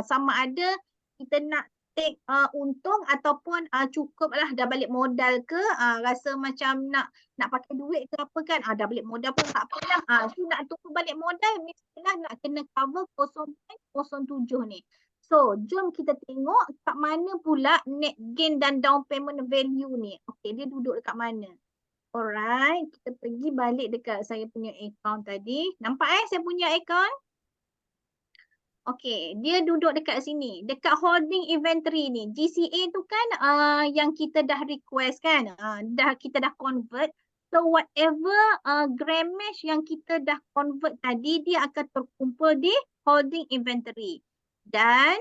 [SPEAKER 2] Sama ada kita nak take untung ataupun cukup lah dah balik modal ke, rasa macam nak pakai duit ke apa kan, dah balik modal pun tak apa lah. So nak tunggu balik modal mestilah nak kena cover 0.07 ni. So, jom kita tengok kat mana pula net gain dan down payment value ni. Okay, dia duduk dekat mana? Alright, kita pergi balik dekat saya punya account tadi. Nampak saya punya account? Okay, dia duduk dekat sini. Dekat holding inventory ni. GCA tu kan yang kita dah request kan? Kita dah convert. So, whatever grammage yang kita dah convert tadi, dia akan terkumpul di holding inventory. Dan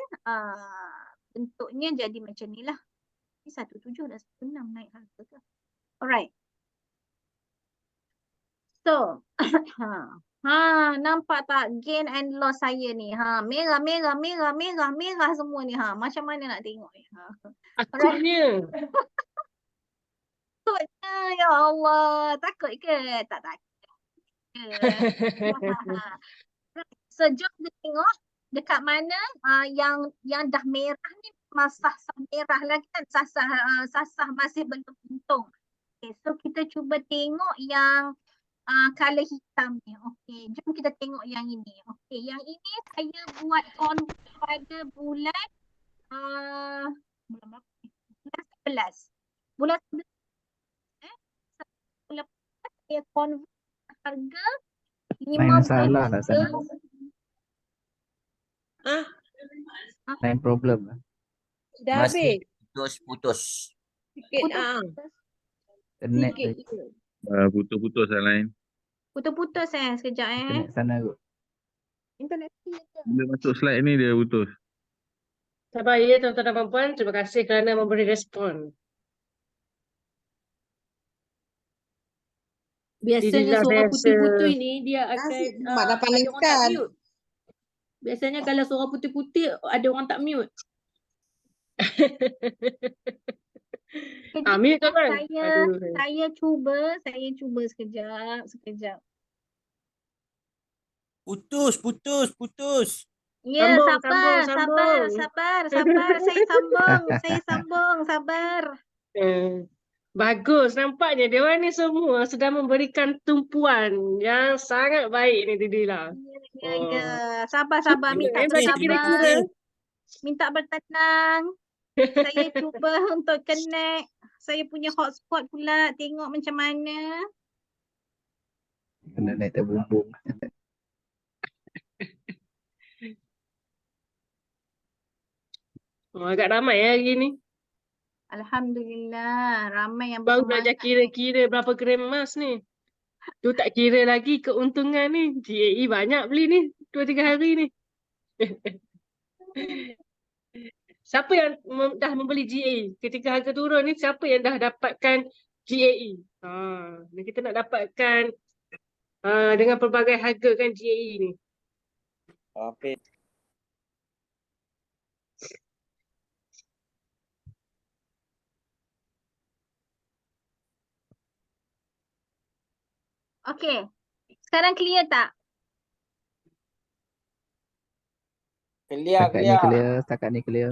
[SPEAKER 2] bentuknya jadi macam ni lah. Ni 17 dah 16 naik harga ke? Alright. So, nampak tak gain and loss saya ni? Merah semua ni. Macam mana nak tengok ni?
[SPEAKER 1] Takutnya.
[SPEAKER 2] Takutnya, ya Allah. Takut ke? Tak takut. So, jom kita tengok dekat mana yang dah merah ni sasah merah lagi kan, sasah masih belum untung. Okay, so kita cuba tengok yang color hitam ni. Okay, jom kita tengok yang ini. Okay, yang ini saya buat convert pada bulan berapa ni? Bulan 11. Bulan 11 saya convert harga 50.
[SPEAKER 5] Salah lah sana. Lain problem lah.
[SPEAKER 3] Dah
[SPEAKER 7] Masih
[SPEAKER 3] habis.
[SPEAKER 7] putus.
[SPEAKER 3] Sikit
[SPEAKER 5] Internet
[SPEAKER 3] sikit.
[SPEAKER 6] Putus-putus yang lain.
[SPEAKER 2] Putus-putus sekejap
[SPEAKER 5] internet sana kot.
[SPEAKER 3] Internet
[SPEAKER 6] Bila masuk slide ni dia putus.
[SPEAKER 1] Sabar ya tuan-tuan dan puan-puan. Terima kasih kerana memberi respon.
[SPEAKER 3] Biasanya
[SPEAKER 1] Inilah
[SPEAKER 3] suara
[SPEAKER 1] saya
[SPEAKER 3] putih-putih ni dia akan
[SPEAKER 4] mak dah
[SPEAKER 3] ada
[SPEAKER 4] paling
[SPEAKER 3] orang tak
[SPEAKER 4] kan.
[SPEAKER 3] mute. Biasanya kalau suara putih-putih ada orang tak mute.
[SPEAKER 1] Mute tu kan?
[SPEAKER 2] Saya cuba sekejap.
[SPEAKER 7] Putus.
[SPEAKER 2] Ya,
[SPEAKER 1] Sambung.
[SPEAKER 2] sabar. Saya sambung, sabar.
[SPEAKER 1] Bagus, nampaknya dia orang ni semua sedang memberikan tumpuan yang sangat baik ni Didila.
[SPEAKER 2] Ya. Sabar. Minta
[SPEAKER 1] Bagi
[SPEAKER 2] bersabar.
[SPEAKER 1] kira-kira.
[SPEAKER 2] Minta bertenang. Saya cuba untuk connect. Saya punya hotspot pula. Tengok macam mana.
[SPEAKER 5] Kena naik terbumbung.
[SPEAKER 1] Agak ramai hari ni.
[SPEAKER 2] Alhamdulillah. Ramai yang
[SPEAKER 1] Baru
[SPEAKER 2] bersemangat.
[SPEAKER 1] belajar kira-kira berapa gram emas ni. Tu tak kira lagi keuntungan ni. GAE banyak beli ni 2-3 hari ni. Siapa yang dah membeli GAE? Ketika harga turun ni, siapa yang dah dapatkan GAE? Kita nak dapatkan dengan pelbagai harga kan GAE ni.
[SPEAKER 7] Okay.
[SPEAKER 2] Okey. Sekarang clear tak?
[SPEAKER 7] Clear,
[SPEAKER 5] Setakat ni clear, setakat ni clear.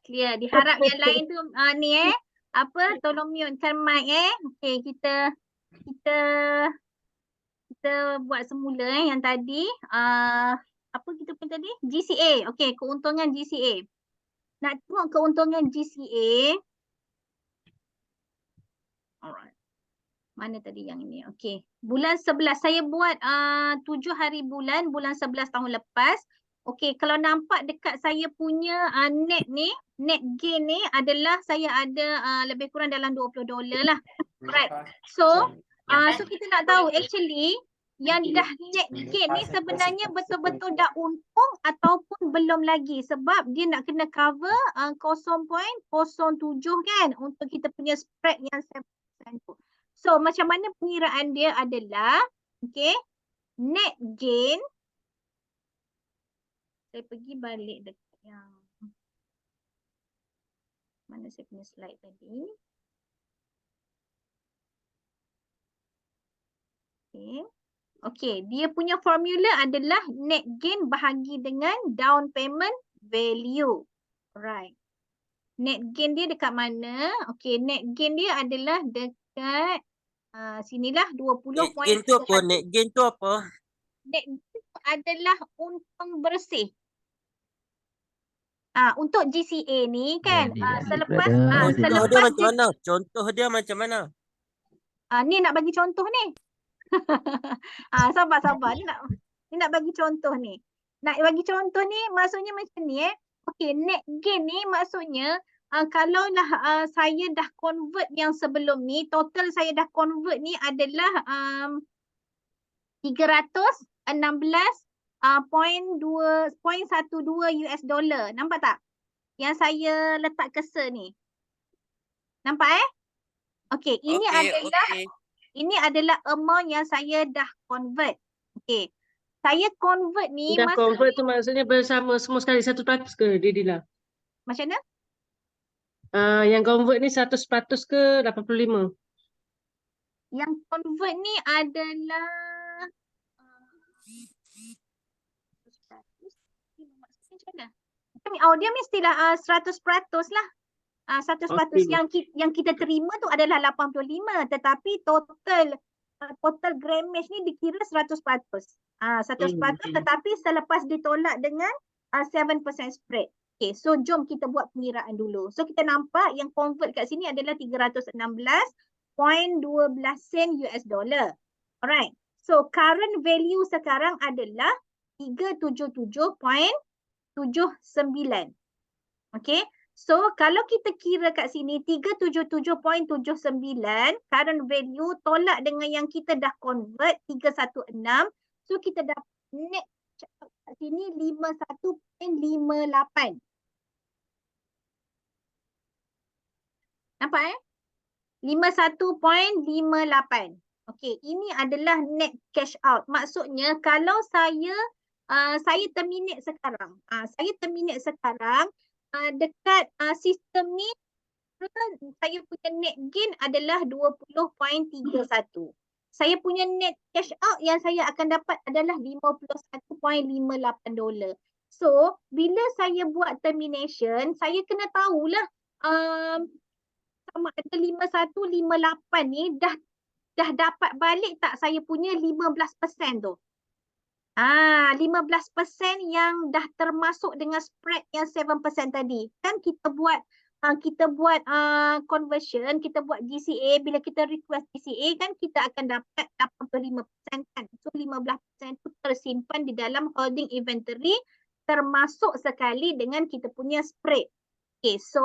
[SPEAKER 2] Clear. Diharap yang lain tu ni apa tolong mute-kan mic Okey, kita buat semula yang tadi. Apa kita pun tadi? GCA. Okey, keuntungan GCA. Nak tengok keuntungan GCA. Alright. Mana tadi yang ini? Okey. Bulan 11 saya buat 7 hari bulan 11 tahun lepas. Okey, kalau nampak dekat saya punya net gain ni adalah saya ada lebih kurang dalam $20 lah. Right. So kita nak tahu actually yang dah net gain ni sebenarnya betul-betul dah untung ataupun belum lagi sebab dia nak kena cover 0.07 kan untuk kita punya spread yang 7% tu. So macam mana pengiraan dia adalah net gain. Saya pergi balik dekat yang mana saya punya slide tadi. Okey, dia punya formula adalah net gain bahagi dengan down payment value. Alright. Net gain dia dekat mana? Okey, net gain dia adalah dekat sinilah 20.1.
[SPEAKER 7] Net gain tu apa?
[SPEAKER 2] Net gain adalah untung bersih. Untuk GCA ni kan selepas
[SPEAKER 7] Contoh dia macam mana?
[SPEAKER 2] Ni nak bagi contoh ni. Sabar. Ni nak bagi contoh ni. Nak bagi contoh ni maksudnya macam ni Okey, net gain ni maksudnya kalaulah saya dah convert yang sebelum ni, total saya dah convert ni adalah 316.12 US dollar. Nampak tak? Yang saya letak cursor ni. Nampak Okey, ini adalah amount yang saya dah convert. Okey. Saya convert ni
[SPEAKER 1] Dah convert tu maksudnya bersama semua sekali 100% ke Dila?
[SPEAKER 2] Macam mana?
[SPEAKER 1] Yang convert ni 100% ke 85%?
[SPEAKER 2] Yang convert ni adalah dia mestilah 100% lah. 100% yang kita terima tu adalah 85 tetapi total grammage ni dikira 100%. 100% tetapi selepas ditolak dengan 7% spread. Okay, so jom kita buat pengiraan dulu. So kita nampak yang convert kat sini adalah 316.12 sen US dollar. Alright. So current value sekarang adalah 377.79. Okay. So kalau kita kira kat sini 377.79 current value tolak dengan yang kita dah convert 316. So kita dapat net kat sini 51.58. Nampak 51.58. Okey, ini adalah net cash out. Maksudnya kalau saya terminate sekarang. Saya terminate sekarang dekat sistem ni saya punya net gain adalah 20.31. Saya punya net cash out yang saya akan dapat adalah $51.58. So, bila saya buat termination, saya kena tahulah sama ada 5158 ni dah dapat balik tak saya punya 15% tu. 15% yang dah termasuk dengan spread yang 7% tadi. Kan kita buat conversion, kita buat GCA, bila kita request GCA kan kita akan dapat 85% kan. So 15% tu tersimpan di dalam holding inventory termasuk sekali dengan kita punya spread. Okay, so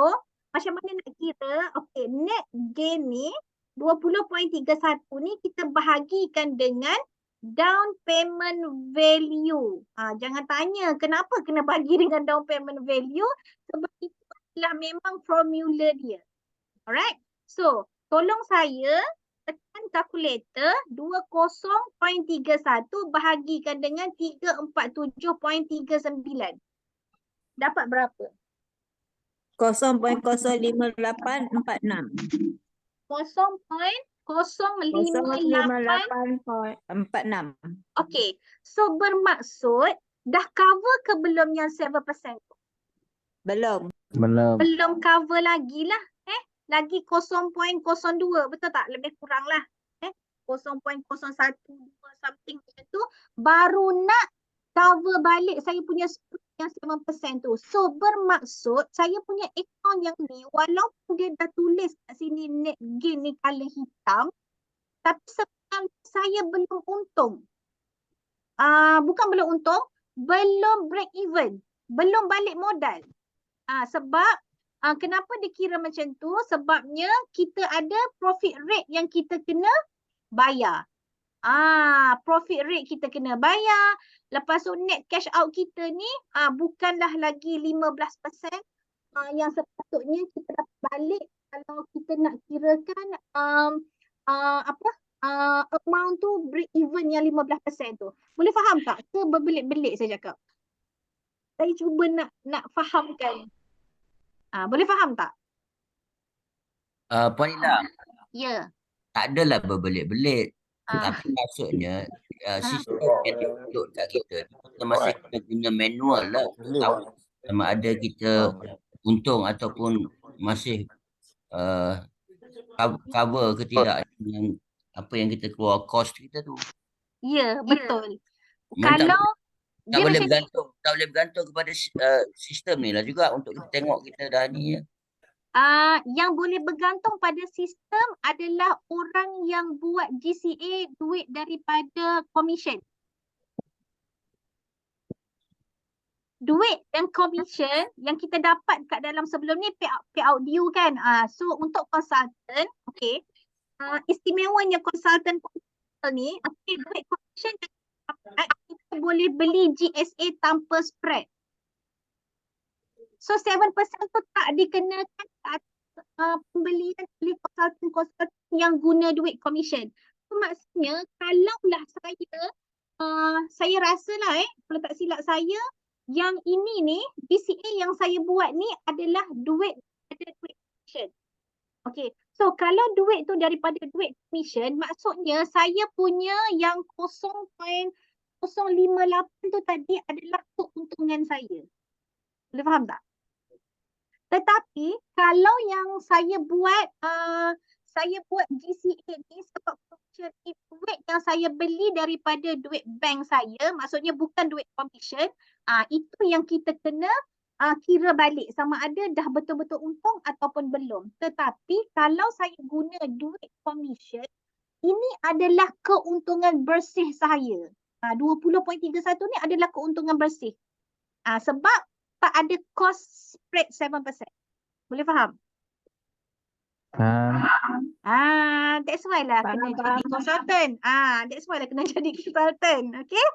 [SPEAKER 2] macam mana nak kira? Okay, net gain ni 20.31 ni kita bahagikan dengan down payment value. Jangan tanya kenapa kena bagi dengan down payment value sebab itu adalah memang formula dia. Alright. So, tolong saya tekan calculator 20.31 bahagikan dengan 347.39. Dapat berapa?
[SPEAKER 3] 0.05846.
[SPEAKER 2] 0.05846. 058.
[SPEAKER 4] 058.46.
[SPEAKER 2] Okey. So bermaksud dah cover ke belum yang 7%?
[SPEAKER 4] Belum.
[SPEAKER 5] Belum.
[SPEAKER 2] Belum cover lagi lah. Lagi 0.02, betul tak? Lebih kurang lah. 0.012 something macam tu. Baru nak cover balik saya punya split yang 7% tu. So bermaksud saya punya account yang ni walaupun dia dah tulis kat sini net gain ni colour hitam, tapi sebenarnya saya belum untung. Bukan belum untung, belum break even. Belum balik modal. Sebab kenapa dikira macam tu? Sebabnya kita ada profit rate yang kita kena bayar. Profit rate kita kena bayar. Lepas tu net cash out kita ni bukanlah lagi 15% yang sepatutnya kita dapat balik kalau kita nak kirakan amount tu break even yang 15% tu. Boleh faham tak? Ke berbelit-belit saya cakap? Saya cuba nak fahamkan. Boleh faham tak?
[SPEAKER 7] Puan Ila,
[SPEAKER 2] Ya.
[SPEAKER 7] tak adalah berbelit-belit. Tapi maksudnya sistem yang dibentuk kat kita kita masih kena guna manual lah untuk tahu sama ada kita untung ataupun masih cover ke tidak dengan apa yang kita keluar cost kita tu.
[SPEAKER 2] Ya, betul.
[SPEAKER 7] Memang
[SPEAKER 2] Kalau
[SPEAKER 7] tak
[SPEAKER 2] dia
[SPEAKER 7] boleh
[SPEAKER 2] macam
[SPEAKER 7] bergantung kepada sistem ni lah juga untuk kita tengok kita dah ni ya.
[SPEAKER 2] yang boleh bergantung pada sistem adalah orang yang buat GCA duit daripada commission. Duit dan commission yang kita dapat kat dalam sebelum ni payout due kan. So untuk consultant, okay, istimewanya consultant ni, okay, duit commission yang kita dapat, kita boleh beli GSA tanpa spread. So 7% tu tak dikenakan pembelian beli konsultan yang guna duit commission. So maksudnya kalaulah saya rasa lah kalau tak silap saya, yang ini ni DCA yang saya buat ni adalah duit commission. Okay, so kalau duit tu daripada duit commission, maksudnya saya punya yang 0.058 tu tadi adalah keuntungan saya. Boleh faham tak? Tetapi kalau yang saya buat GCA ni sebab commission duit yang saya beli daripada duit bank saya, maksudnya bukan duit commission, itu yang kita kena kira balik sama ada dah betul-betul untung ataupun belum. Tetapi kalau saya guna duit commission, ini adalah keuntungan bersih saya. 20.31 ni adalah keuntungan bersih. Sebab tak ada cost spread 7%. Boleh faham? That's why lah kena jadi consultant. That's why lah kena jadi consultant. Okay?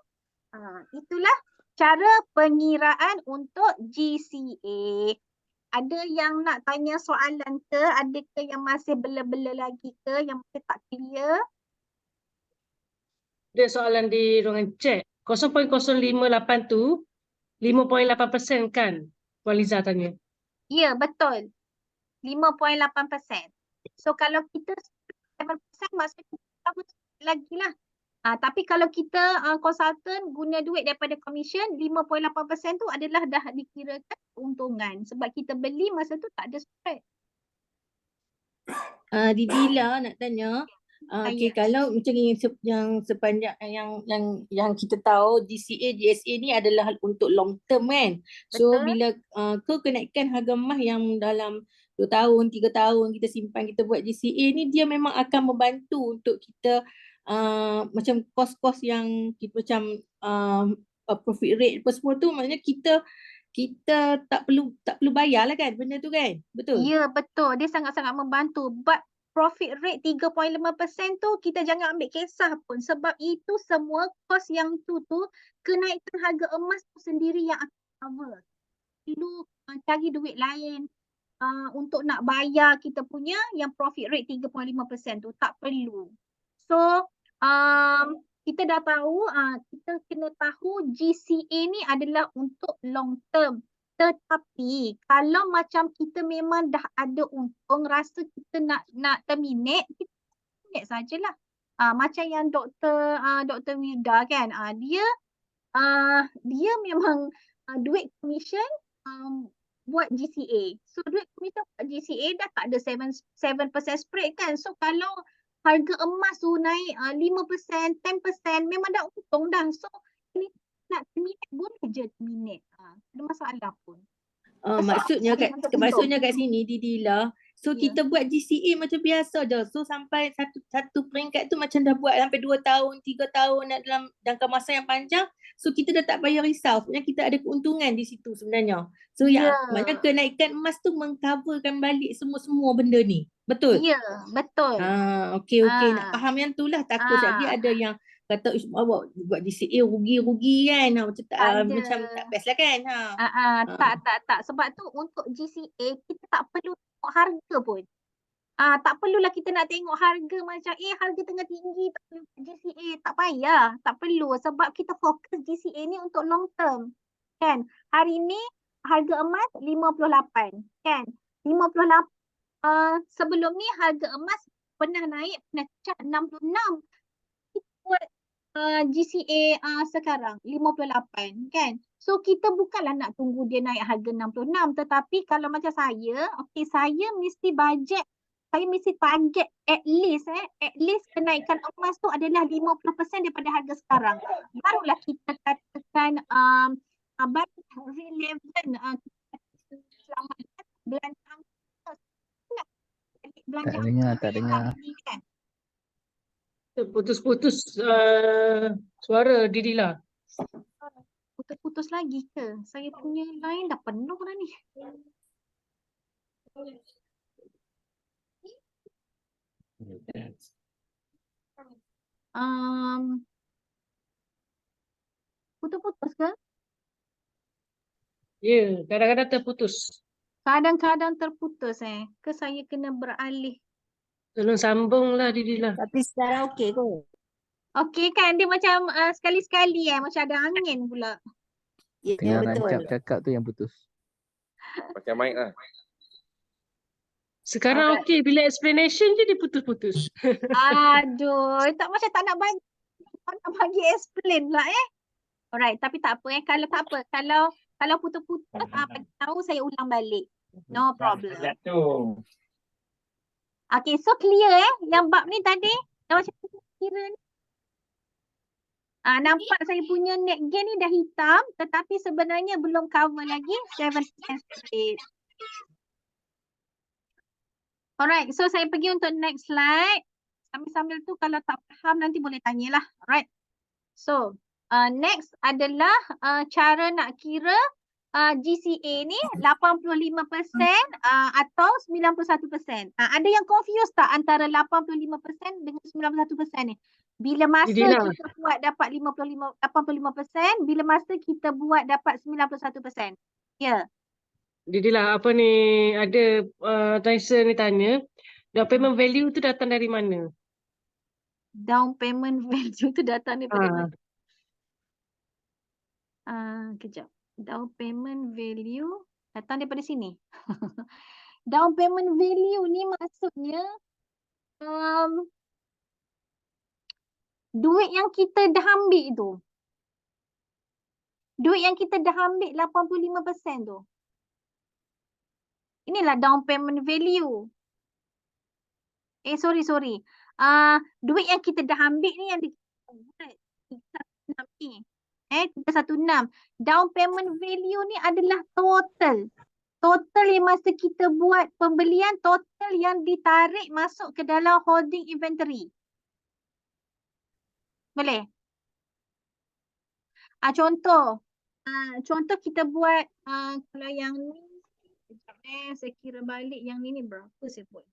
[SPEAKER 2] Itulah cara pengiraan untuk GCA. Ada yang nak tanya soalan ke? Ada ke yang masih bela-bela lagi ke? Yang masih tak clear?
[SPEAKER 1] Ada soalan di ruangan chat. 0.058 tu 5.8% kan? Puan Liza tanya.
[SPEAKER 2] Ya, betul. 5.8%. So kalau kita 7% maksudnya kita lagi lah. Tapi kalau kita konsultan guna duit daripada commission, 5.8% tu adalah dah dikirakan keuntungan. Sebab kita beli masa tu tak ada spread.
[SPEAKER 3] Didila nak tanya. Okay, kalau macam yang sepanjang yang kita tahu GCA, GSA ni adalah untuk long term kan. So
[SPEAKER 2] Betul.
[SPEAKER 3] bila kau kenaikkan harga emas yang dalam 2 tahun, 3 tahun kita simpan, kita buat GCA ni, dia memang akan membantu untuk kita macam kos-kos yang kita macam profit rate apa semua tu, maknanya kita tak perlu bayar lah kan benda tu kan. Betul?
[SPEAKER 2] Ya, betul. Dia sangat-sangat membantu. But profit rate 3.5% tu kita jangan ambil kisah pun sebab itu semua kos yang tu kenaikan harga emas tu sendiri yang akan cover. Perlu cari duit lain untuk nak bayar kita punya yang profit rate 3.5% tu, tak perlu. So kita dah tahu, kita kena tahu GCA ni adalah untuk long term. Tetapi kalau macam kita memang dah ada untung, rasa kita nak terminate, kita minit sajalah. Macam yang Dr. Wilda kan, dia memang duit commission buat GCA. So duit commission buat GCA dah tak ada 7% spread kan. So kalau harga emas tu naik 5%, 10% memang dah untung dah. So ini nak terminate boleh je terminate. Tak ada masalah pun.
[SPEAKER 3] Maksudnya
[SPEAKER 2] Soalan untuk
[SPEAKER 3] maksudnya
[SPEAKER 2] untung.
[SPEAKER 3] kat sini Didila, so
[SPEAKER 2] Ya.
[SPEAKER 3] kita buat GCA macam biasa je. So sampai satu peringkat tu macam dah buat sampai 2 tahun, 3 tahun dalam jangka masa yang panjang. So kita dah tak payah risau. Sebenarnya kita ada keuntungan di situ sebenarnya. So
[SPEAKER 2] Ya.
[SPEAKER 3] maknanya kenaikan emas tu mengcoverkan balik semua benda ni. Betul?
[SPEAKER 2] Ya, betul.
[SPEAKER 3] Okey. Nak faham yang tu lah. Takut lagi ada yang kata buat GCA rugi kan. Macam tak best lah kan.
[SPEAKER 2] Tak. Sebab tu untuk GCA kita tak perlu tengok harga pun. Tak perlulah kita nak tengok harga macam harga tengah tinggi tak perlu GCA. Tak payah. Tak perlu sebab kita fokus GCA ni untuk long term. Kan? Hari ni harga emas 58 kan. 58 sebelum ni harga emas pernah naik pernah cat 66. Kita buat GCA sekarang 58 kan. So kita bukanlah nak tunggu dia naik harga 66, tetapi kalau macam saya, saya mesti budget, saya mesti target at least kenaikan emas tu adalah 50% daripada harga sekarang. Barulah kita katakan relevant selamatkan bulan
[SPEAKER 5] Tak dengar.
[SPEAKER 2] kan.
[SPEAKER 1] Putus-putus suara Didila.
[SPEAKER 2] Putus-putus lagi ke? Saya punya line dah penuh dah ni. Putus-putus ke?
[SPEAKER 1] Ya, kadang-kadang terputus.
[SPEAKER 2] Kadang-kadang terputus ke saya kena beralih.
[SPEAKER 1] Tolong sambunglah Didila.
[SPEAKER 4] Tapi sekarang okey kot.
[SPEAKER 2] Okey kan, dia macam sekali-sekali macam ada angin pula.
[SPEAKER 4] Ya,
[SPEAKER 5] Tengah
[SPEAKER 4] betul.
[SPEAKER 5] rancap cakap tu yang putus.
[SPEAKER 6] Pakai mic lah.
[SPEAKER 1] Sekarang
[SPEAKER 2] Alright.
[SPEAKER 1] okey, bila explanation je dia putus-putus.
[SPEAKER 2] Aduh, macam tak nak bagi explain pula Alright, tapi tak apa kalau tak apa. Kalau putus-putus bagi tahu saya ulang balik. No problem. Okay, so clear yang bab ni tadi dah macam kira ni. Nampak saya punya net gain ni dah hitam tetapi sebenarnya belum cover lagi 7% straight. Alright, so saya pergi untuk next slide. Sambil-sambil tu kalau tak faham nanti boleh tanyalah. Alright. So, next adalah cara nak kira GCA ni 85% atau 91%. Ada yang confused tak antara 85% dengan 91% ni? Bila masa
[SPEAKER 1] Didila.
[SPEAKER 2] kita buat dapat 85%, bila masa kita buat dapat 91%. Ya.
[SPEAKER 1] Didila, apa ni ada Tyson ni tanya, down payment value tu datang dari mana?
[SPEAKER 2] Down payment value tu datang daripada mana? Kejap. Down payment value datang daripada sini. Down payment value ni maksudnya duit yang kita dah ambil tu. Duit yang kita dah ambil 85% tu. Inilah down payment value. Sorry. Duit yang kita dah ambil ni yang buat 316 ni. 316. Down payment value ni adalah total. Total yang masa kita buat pembelian, total yang ditarik masuk ke dalam holding inventory. Boleh? Contoh kita buat kalau yang ni, sekejap saya kira balik yang ni berapa saya buat.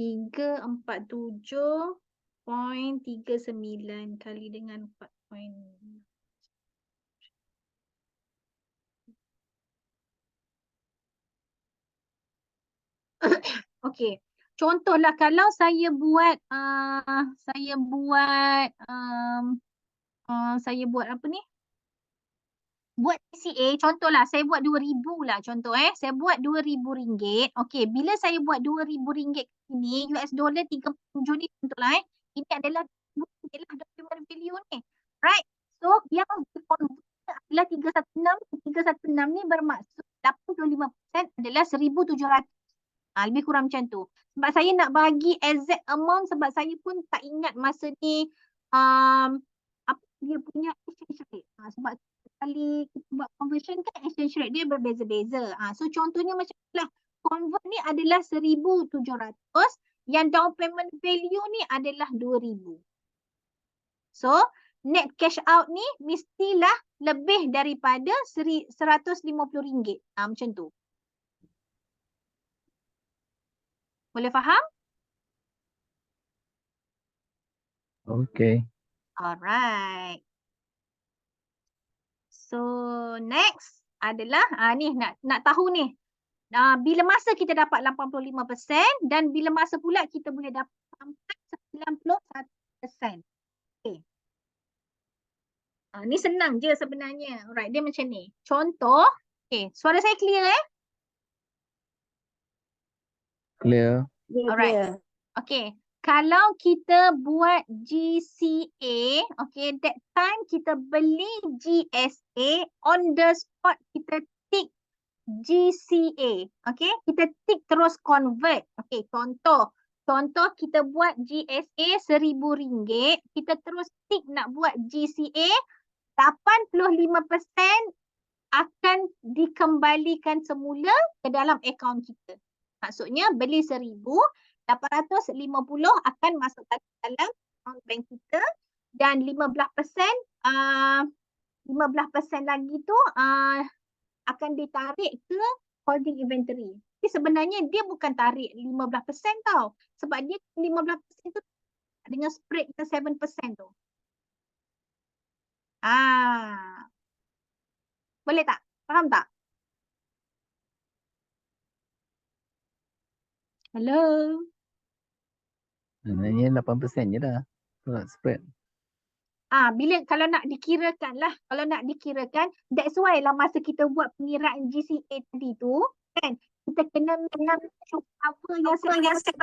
[SPEAKER 2] $347.39 kali dengan 4. Okey. Contohlah kalau saya buat apa ni? buat GCA, contohlah saya buat RM2,000 lah contoh saya buat RM2,000. Okey, bila saya buat RM2,000 ini, US dollar 37 ni contohlah ini adalah RM2 lah document value ni. Right? So yang di-convert adalah 316. 316 ni bermaksud 85% adalah 1,700. Lebih kurang macam tu. Sebab saya nak bagi exact amount sebab saya pun tak ingat masa ni apa dia punya exchange rate. Sebab kali kita buat conversion kan exchange rate dia berbeza-beza. So contohnya macam itulah. Convert ni adalah 1,700. Yang down payment value ni adalah 2,000. So net cash out ni mestilah lebih daripada RM150. Macam tu. Boleh faham?
[SPEAKER 5] Okay.
[SPEAKER 2] Alright. So next adalah ni nak tahu ni. Bila masa kita dapat 85% dan bila masa pula kita boleh dapat sampai 91%. Okay. Ni senang je sebenarnya. Alright, dia macam ni. Contoh, okay, suara saya clear
[SPEAKER 5] Clear.
[SPEAKER 2] Alright. Okay. Kalau kita buat GCA, okay, that time kita beli GSA, on the spot kita tick GCA. Okay, kita tick terus convert. Okay, contoh kita buat GSA RM1,000, kita terus tick nak buat GCA, 85% akan dikembalikan semula ke dalam akaun kita. Maksudnya beli 1,000, 850 akan masuk dalam account bank kita dan 15% lagi tu akan ditarik ke holding inventory. Tapi sebenarnya dia bukan tarik 15% tau. Sebab dia 15% tu dengan spread ke 7% tu. Boleh tak? Faham tak? Hello?
[SPEAKER 5] Sebenarnya 8% je dah. Kalau spread.
[SPEAKER 2] Kalau nak dikirakan lah, that's why lah masa kita buat pengiraan GCA tadi tu, kan, kita kena cover yang 7%.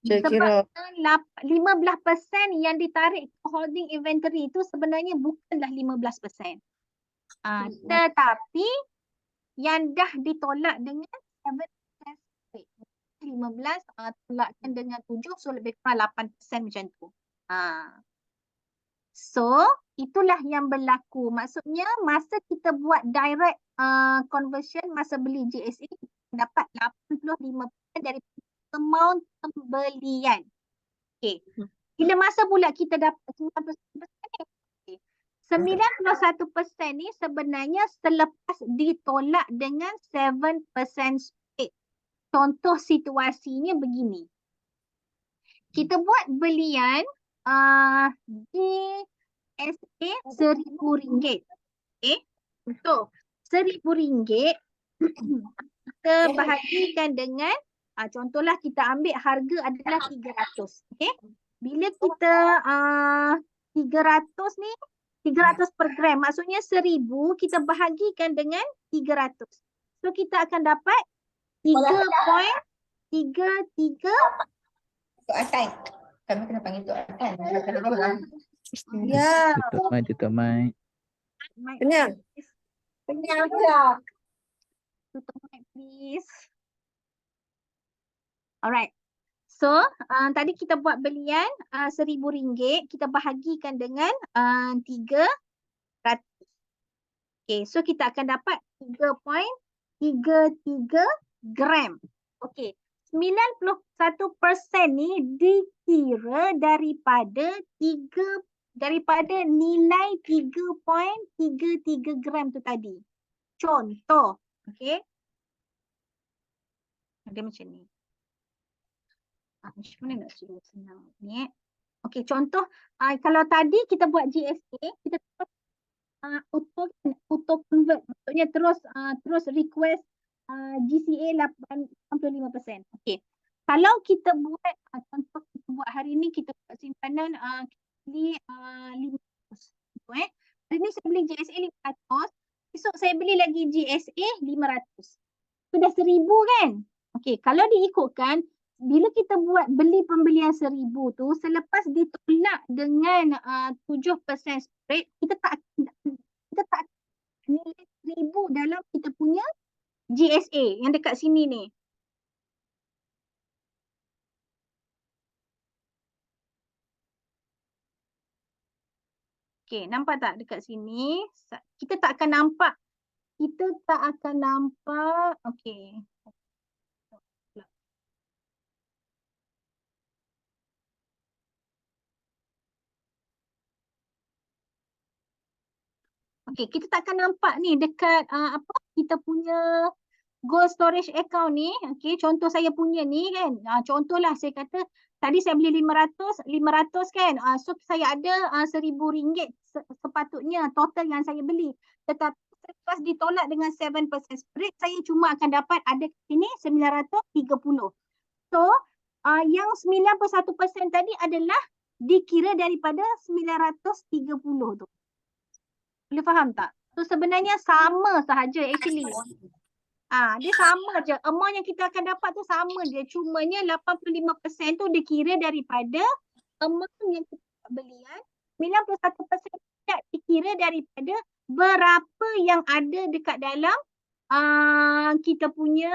[SPEAKER 2] Sebabnya 15% yang ditarik ke holding inventory tu sebenarnya bukanlah 15%. Tetapi yang dah ditolak dengan 7% rate. 15 tolakkan dengan 7, so lebih kurang 8% macam tu. So itulah yang berlaku. Maksudnya masa kita buat direct conversion, masa beli GSA, kita dapat 85% dari amount pembelian. Okay. Bila masa pula kita dapat 91%? 91% ni sebenarnya selepas ditolak dengan 7% rate. Contoh situasinya begini. Kita buat belian GSA RM1,000. Okay. Untuk RM1,000 kita bahagikan dengan contohlah kita ambil harga adalah 300. Okay. Bila kita 300 ni 300 per gram, maksudnya 1,000 kita bahagikan dengan 300. So kita akan dapat 3.33.
[SPEAKER 4] Tok Akan. Kami kena panggil Tok Akan.
[SPEAKER 2] Ya.
[SPEAKER 5] Tutup mic.
[SPEAKER 4] Kenyang. Kenyang pula.
[SPEAKER 2] Tutup mic please. Alright. So, tadi kita buat belian RM1,000, kita bahagikan dengan 300. Okay, so kita akan dapat 3.33 gram. Okay, 91% ni dikira daripada nilai 3.33 gram tu tadi. Contoh, okay. Ada macam ni. Macam mana nak suruh senang ni? Okey, contoh kalau tadi kita buat GSA, kita terus auto convert, maksudnya terus request GCA 85%. Okey. Kalau kita buat contoh kita buat hari ni, kita buat simpanan perjalanan beli 500. Hari ni saya beli GSA 500. Esok saya beli lagi GSA 500. Sudah 1,000 kan? Okey, kalau diikutkan bila kita buat beli pembelian 1,000 tu selepas ditolak dengan 7% spread, kita tak nilai 1,000 dalam kita punya GSA yang dekat sini ni. Okey, nampak tak dekat sini? Kita tak akan nampak. Okey. Okey, kita tak akan nampak ni dekat kita punya gold storage account ni. Okey, contoh saya punya ni kan. Contohlah saya kata tadi saya beli 500 kan. So saya ada RM1,000 sepatutnya total yang saya beli. Tetapi selepas ditolak dengan 7% spread, saya cuma akan dapat ada kat sini 930. So yang 91% tadi adalah dikira daripada 930 tu. Boleh faham tak? So sebenarnya sama sahaja actually. Dia sama je. Amount yang kita akan dapat tu sama je. Cumanya 85% tu dikira daripada amount yang kita belian. 91% tidak dikira daripada berapa yang ada dekat dalam kita punya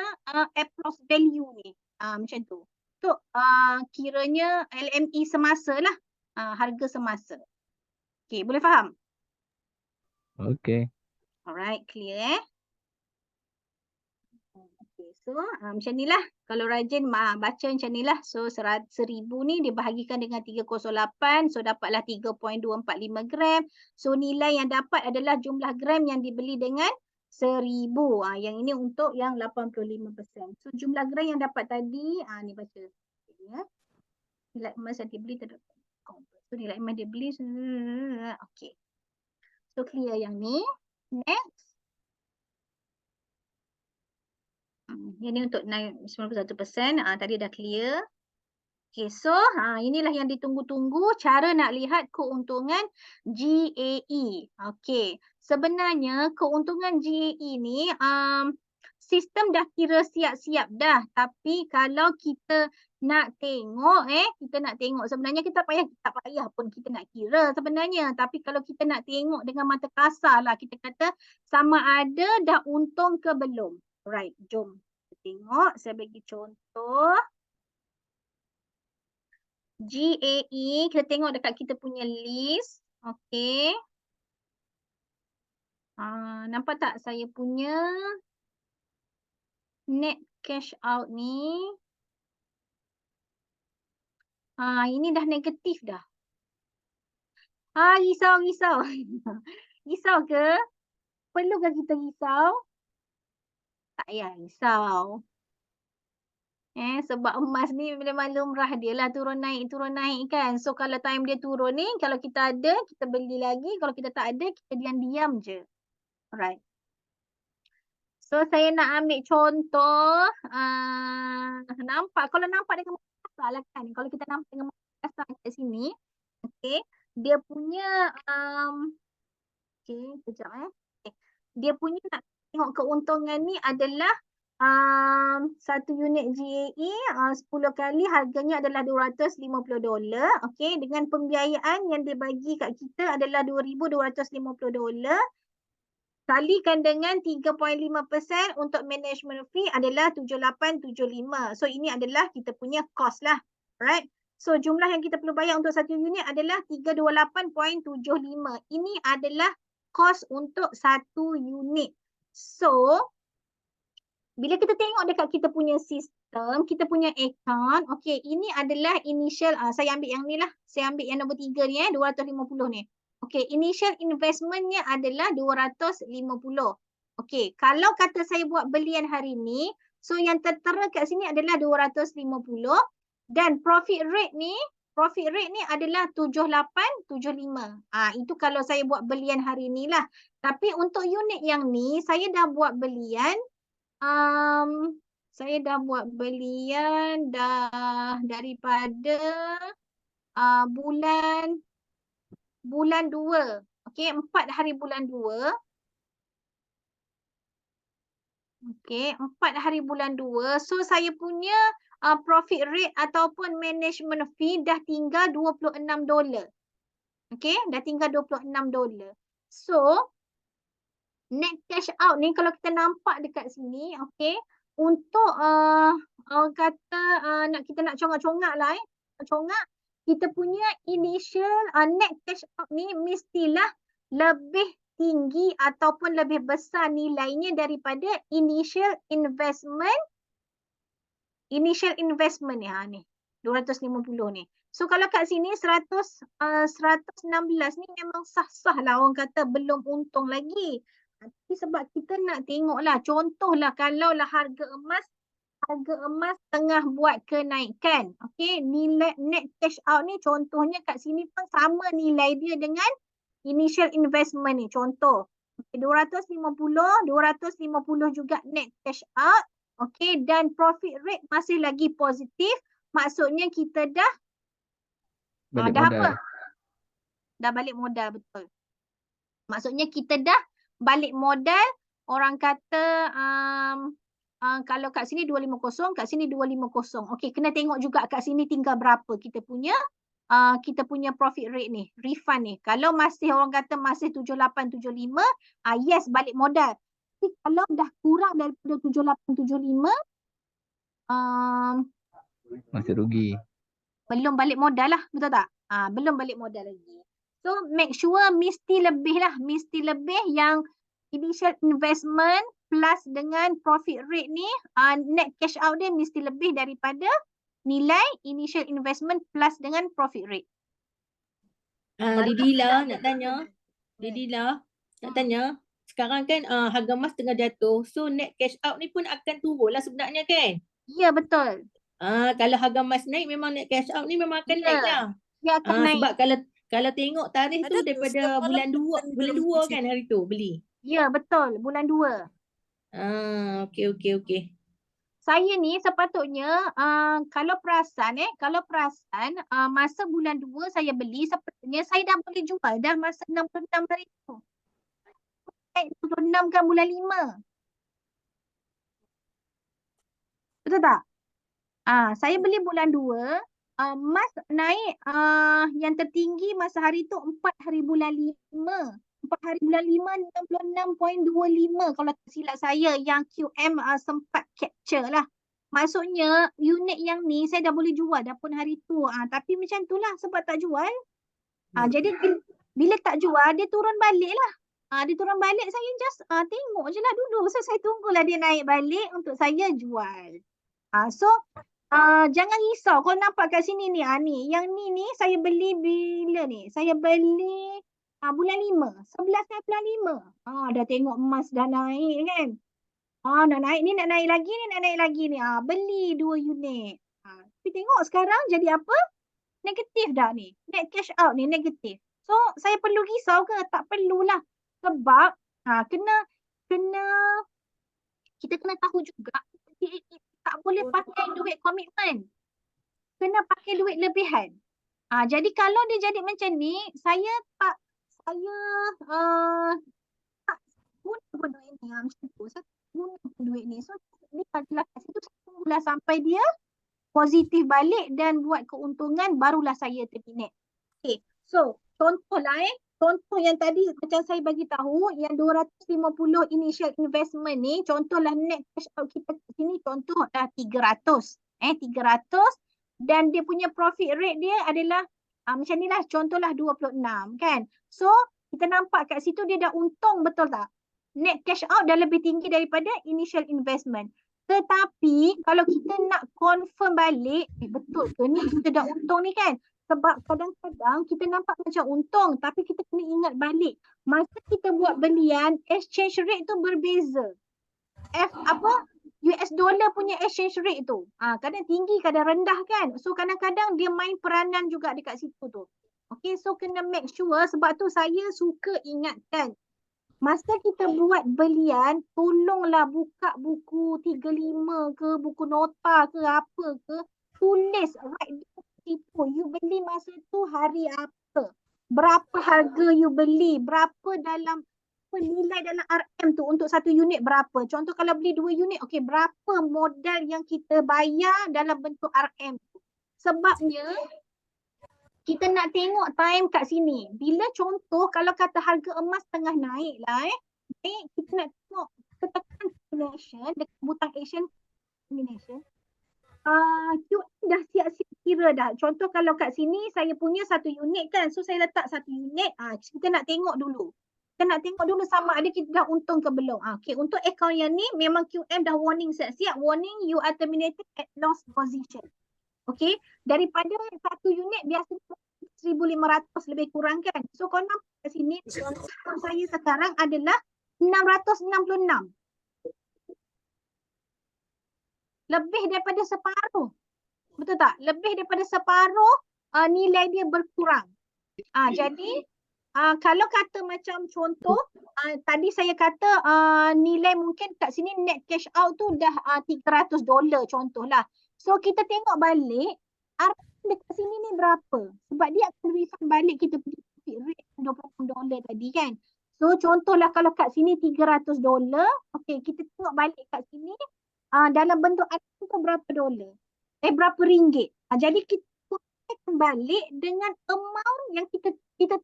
[SPEAKER 2] appraised value ni. Macam tu. So kiranya LME semasa lah. Harga semasa. Okay, boleh faham?
[SPEAKER 5] Okay.
[SPEAKER 2] Alright, clear Okay, so macam ni lah. Kalau rajin baca macam ni lah. So 1,000 ni dibahagikan dengan 308. So dapatlah 3.245 gram. So nilai yang dapat adalah jumlah gram yang dibeli dengan 1,000. Yang ini untuk yang 85%. So jumlah gram yang dapat tadi, ni baca. Ya. Nilai emas yang dibeli terdapat. So nilai emas dibeli. Okay. So clear yang ni. Next. Yang ni untuk naik 91%. Tadi dah clear. Okay, so inilah yang ditunggu-tunggu. Cara nak lihat keuntungan GAE. Okay, sebenarnya keuntungan GAE ni sistem dah kira siap-siap dah. Tapi kalau kita nak tengok, sebenarnya kita tak payah pun kita nak kira sebenarnya. Tapi kalau kita nak tengok dengan mata kasar lah, kita kata sama ada dah untung ke belum. Right, jom kita tengok. Saya bagi contoh. GAE, kita tengok dekat kita punya list. Okay. Nampak tak saya punya net cash out ni? Ini dah negatif dah. Risau. Risau ke? Perlukah kita risau? Tak payah risau. Sebab emas ni memang lumrah dia lah turun naik kan. So kalau time dia turun ni, kalau kita ada, kita beli lagi. Kalau kita tak ada, kita diam-diam je. Alright. So saya nak ambil contoh. Kalau nampak dengan mata kasar lah kan. Kalau kita nampak dengan mata kasar kat sini. Okay. Dia punya, okay, sekejap Okay. Dia punya nak tengok keuntungan ni adalah satu unit GAE 10 kali harganya adalah $250. Okey, dengan pembiayaan yang dibagi kat kita adalah $2,250. Kalikan dengan 3.5% untuk management fee adalah 7875. So ini adalah kita punya cost lah. Right? So jumlah yang kita perlu bayar untuk satu unit adalah 328.75. Ini adalah cost untuk satu unit. So bila kita tengok dekat kita punya sistem, kita punya account, okay, ini adalah initial, saya ambil yang ni lah. Saya ambil yang nombor 3 ni 250 ni. Okay, initial investmentnya adalah 250. Okay, kalau kata saya buat belian hari ni, so yang tertera kat sini adalah 250 dan profit rate ni adalah 7875. Itu kalau saya buat belian hari ni lah. Tapi untuk unit yang ni, saya dah buat belian dah daripada bulan 2. Okey, 4 hari bulan 2. Okey, 4 hari bulan 2. So saya punya profit rate ataupun management fee dah tinggal $26. Okey, dah tinggal $26. So net cash out ni kalau kita nampak dekat sini, okey, untuk orang kata kita nak congak-congak lah congak, kita punya initial net cash out ni mestilah lebih tinggi ataupun lebih besar nilainya daripada initial investment ni, ni 250 ni. So kalau kat sini 116 ni memang sah-sah lah, orang kata belum untung lagi. Tapi sebab kita nak tengoklah, contohlah kalaulah harga emas tengah buat kenaikan. Okey, nilai net cash out ni contohnya kat sini pun sama nilai dia dengan initial investment ni. Contoh, okay, 250 juga net cash out. Okey, dan profit rate masih lagi positif. Maksudnya kita dah
[SPEAKER 5] Balik
[SPEAKER 2] dah
[SPEAKER 5] modal.
[SPEAKER 2] apa? Dah balik modal, betul. Maksudnya kita dah balik modal, orang kata kalau kat sini 250, kat sini 250. Okey, kena tengok juga kat sini tinggal berapa kita punya profit rate ni, refund ni. Kalau masih orang kata masih 7875, yes balik modal. Tapi kalau dah kurang daripada 7875,
[SPEAKER 5] Masih rugi.
[SPEAKER 2] belum balik modal lah, betul tak? Belum balik modal lagi. So make sure mesti lebih yang initial investment plus dengan profit rate ni, net cash out dia mesti lebih daripada nilai initial investment plus dengan profit rate.
[SPEAKER 3] Didila nak tanya. Didila nak tanya. Sekarang kan harga emas tengah jatuh. So net cash out ni pun akan turun lah sebenarnya kan?
[SPEAKER 2] Ya, betul.
[SPEAKER 3] Kalau harga emas naik memang net cash out ni memang akan naik lah.
[SPEAKER 2] Dia akan naik.
[SPEAKER 3] Sebab kalau tengok tarikh tu
[SPEAKER 4] Ada tu,
[SPEAKER 3] daripada
[SPEAKER 4] setiap malam
[SPEAKER 3] bulan 2
[SPEAKER 4] bukan
[SPEAKER 3] bulan
[SPEAKER 4] belum
[SPEAKER 3] 2
[SPEAKER 4] macam
[SPEAKER 3] kan hari tu beli.
[SPEAKER 2] Ya, betul. Bulan 2.
[SPEAKER 3] Okey.
[SPEAKER 2] Saya ni sepatutnya kalau perasan masa bulan 2 saya beli, sepatutnya saya dah boleh jual dah masa 66 hari tu. 66 kan bulan 5. Betul tak? Saya beli bulan 2, emas naik yang tertinggi masa hari tu 4 hari bulan 5. 4 hari bulan 5 66.25 kalau tak silap saya yang QM sempat capture lah. Maksudnya unit yang ni saya dah boleh jual dah pun hari tu. Tapi macam tu lah sebab tak jual. Jadi bila tak jual dia turun balik lah. Dia turun balik saya just tengok je lah dulu. So saya tunggulah dia naik balik untuk saya jual. So jangan risau kalau nampak kat sini ni. Yang ni saya beli bila ni? Saya beli bulan 5. 11 bulan 5. Dah tengok emas dah naik kan. Nak naik ni, nak naik lagi ni. Beli 2 unit. Tapi tengok sekarang jadi apa? Negatif dah ni. Net cash out ni negatif. So saya perlu risau ke? Tak perlulah. Sebab kita kena tahu juga tak boleh pakai duit komitmen. Kena pakai duit lebihan. Jadi kalau dia jadi macam ni, saya tak guna pun duit ni. Macam tu. Saya tak guna pun duit ni. So ni adalah kat situ saya tunggulah sampai dia positif balik dan buat keuntungan, barulah saya terminate. Okay. So contohlah contoh yang tadi macam saya bagi tahu yang 250 initial investment ni, contohlah net cash out kita kat sini contoh dah 300. 300 dan dia punya profit rate dia adalah macam ni lah, contohlah 26 kan. So kita nampak kat situ dia dah untung, betul tak? Net cash out dah lebih tinggi daripada initial investment. Tetapi kalau kita nak confirm balik, betul ke ni kita dah untung ni kan? Sebab kadang-kadang kita nampak macam untung tapi kita kena ingat balik. Masa kita buat belian, exchange rate tu berbeza. US dollar punya exchange rate tu. Kadang tinggi, kadang rendah kan. So kadang-kadang dia main peranan juga dekat situ tu. Okay, so kena make sure, sebab tu saya suka ingatkan. Masa kita buat belian, tolonglah buka buku 35 ke, buku nota ke apa ke, tulis, write situ. You beli masa tu hari apa? Berapa harga you beli? Berapa dalam nilai dalam RM tu untuk satu unit berapa? Contoh kalau beli 2 unit, okey, berapa modal yang kita bayar dalam bentuk RM tu? Sebabnya kita nak tengok time kat sini. Bila contoh kalau kata harga emas tengah naik lah naik, kita nak tengok tekan combination dekat butang Asian combination. QM dah siap-siap kira dah. Contoh kalau kat sini saya punya satu unit kan. So saya letak satu unit. Kita nak tengok dulu. Kita nak tengok dulu sama ada kita dah untung ke belum. Okay, untuk akaun yang ni memang QM dah warning siap-siap. Warning you are terminated at loss position. Okay, daripada satu unit biasanya 1,500 lebih kurang kan. So kalau nampak kat sini akaun saya sekarang adalah 666. Lebih daripada separuh. Betul tak? Lebih daripada separuh nilai dia berkurang. Jadi kalau kata macam contoh tadi saya kata nilai mungkin kat sini net cash out tu dah $300 contohlah. So kita tengok balik dekat sini ni berapa? Sebab dia akan refund balik kita punya profit rate $26 tadi kan. So contohlah kalau kat sini $300, okey kita tengok balik kat sini dalam bentuk RM tu berapa dolar? Berapa ringgit? Jadi kita balik dengan amount yang kita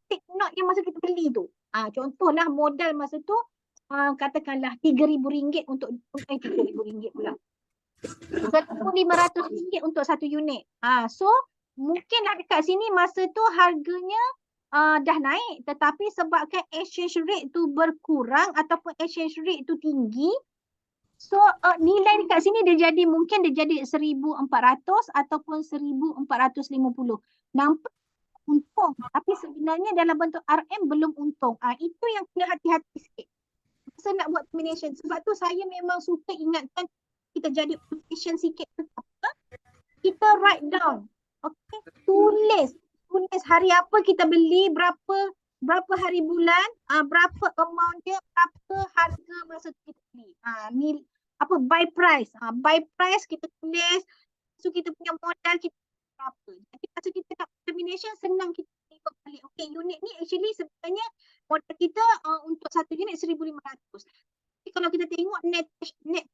[SPEAKER 2] take note yang masa kita beli tu. Contohlah modal masa tu katakanlah RM3,000 untuk RM3,000 pula. RM1,500 untuk satu unit. So mungkinlah dekat sini masa tu harganya dah naik, tetapi sebabkan exchange rate tu berkurang ataupun exchange rate tu tinggi, so nilai dekat sini dia jadi mungkin dia jadi 1,400 ataupun 1,450. Nampak untung tapi sebenarnya dalam bentuk RM belum untung. Itu yang kena hati-hati sikit. Masa nak buat termination. Sebab tu saya memang suka ingatkan kita jadi efficient sikit. Kita write down. Okay, tulis hari apa kita beli, berapa hari bulan, berapa amount dia, berapa harga masa tu kita beli. Buy price. Buy price kita tulis. So kita punya modal kita berapa. Jadi masa kita nak termination senang kita tengok balik. Okay, unit ni actually sebenarnya modal kita untuk satu unit 1,500. Tapi kalau kita tengok net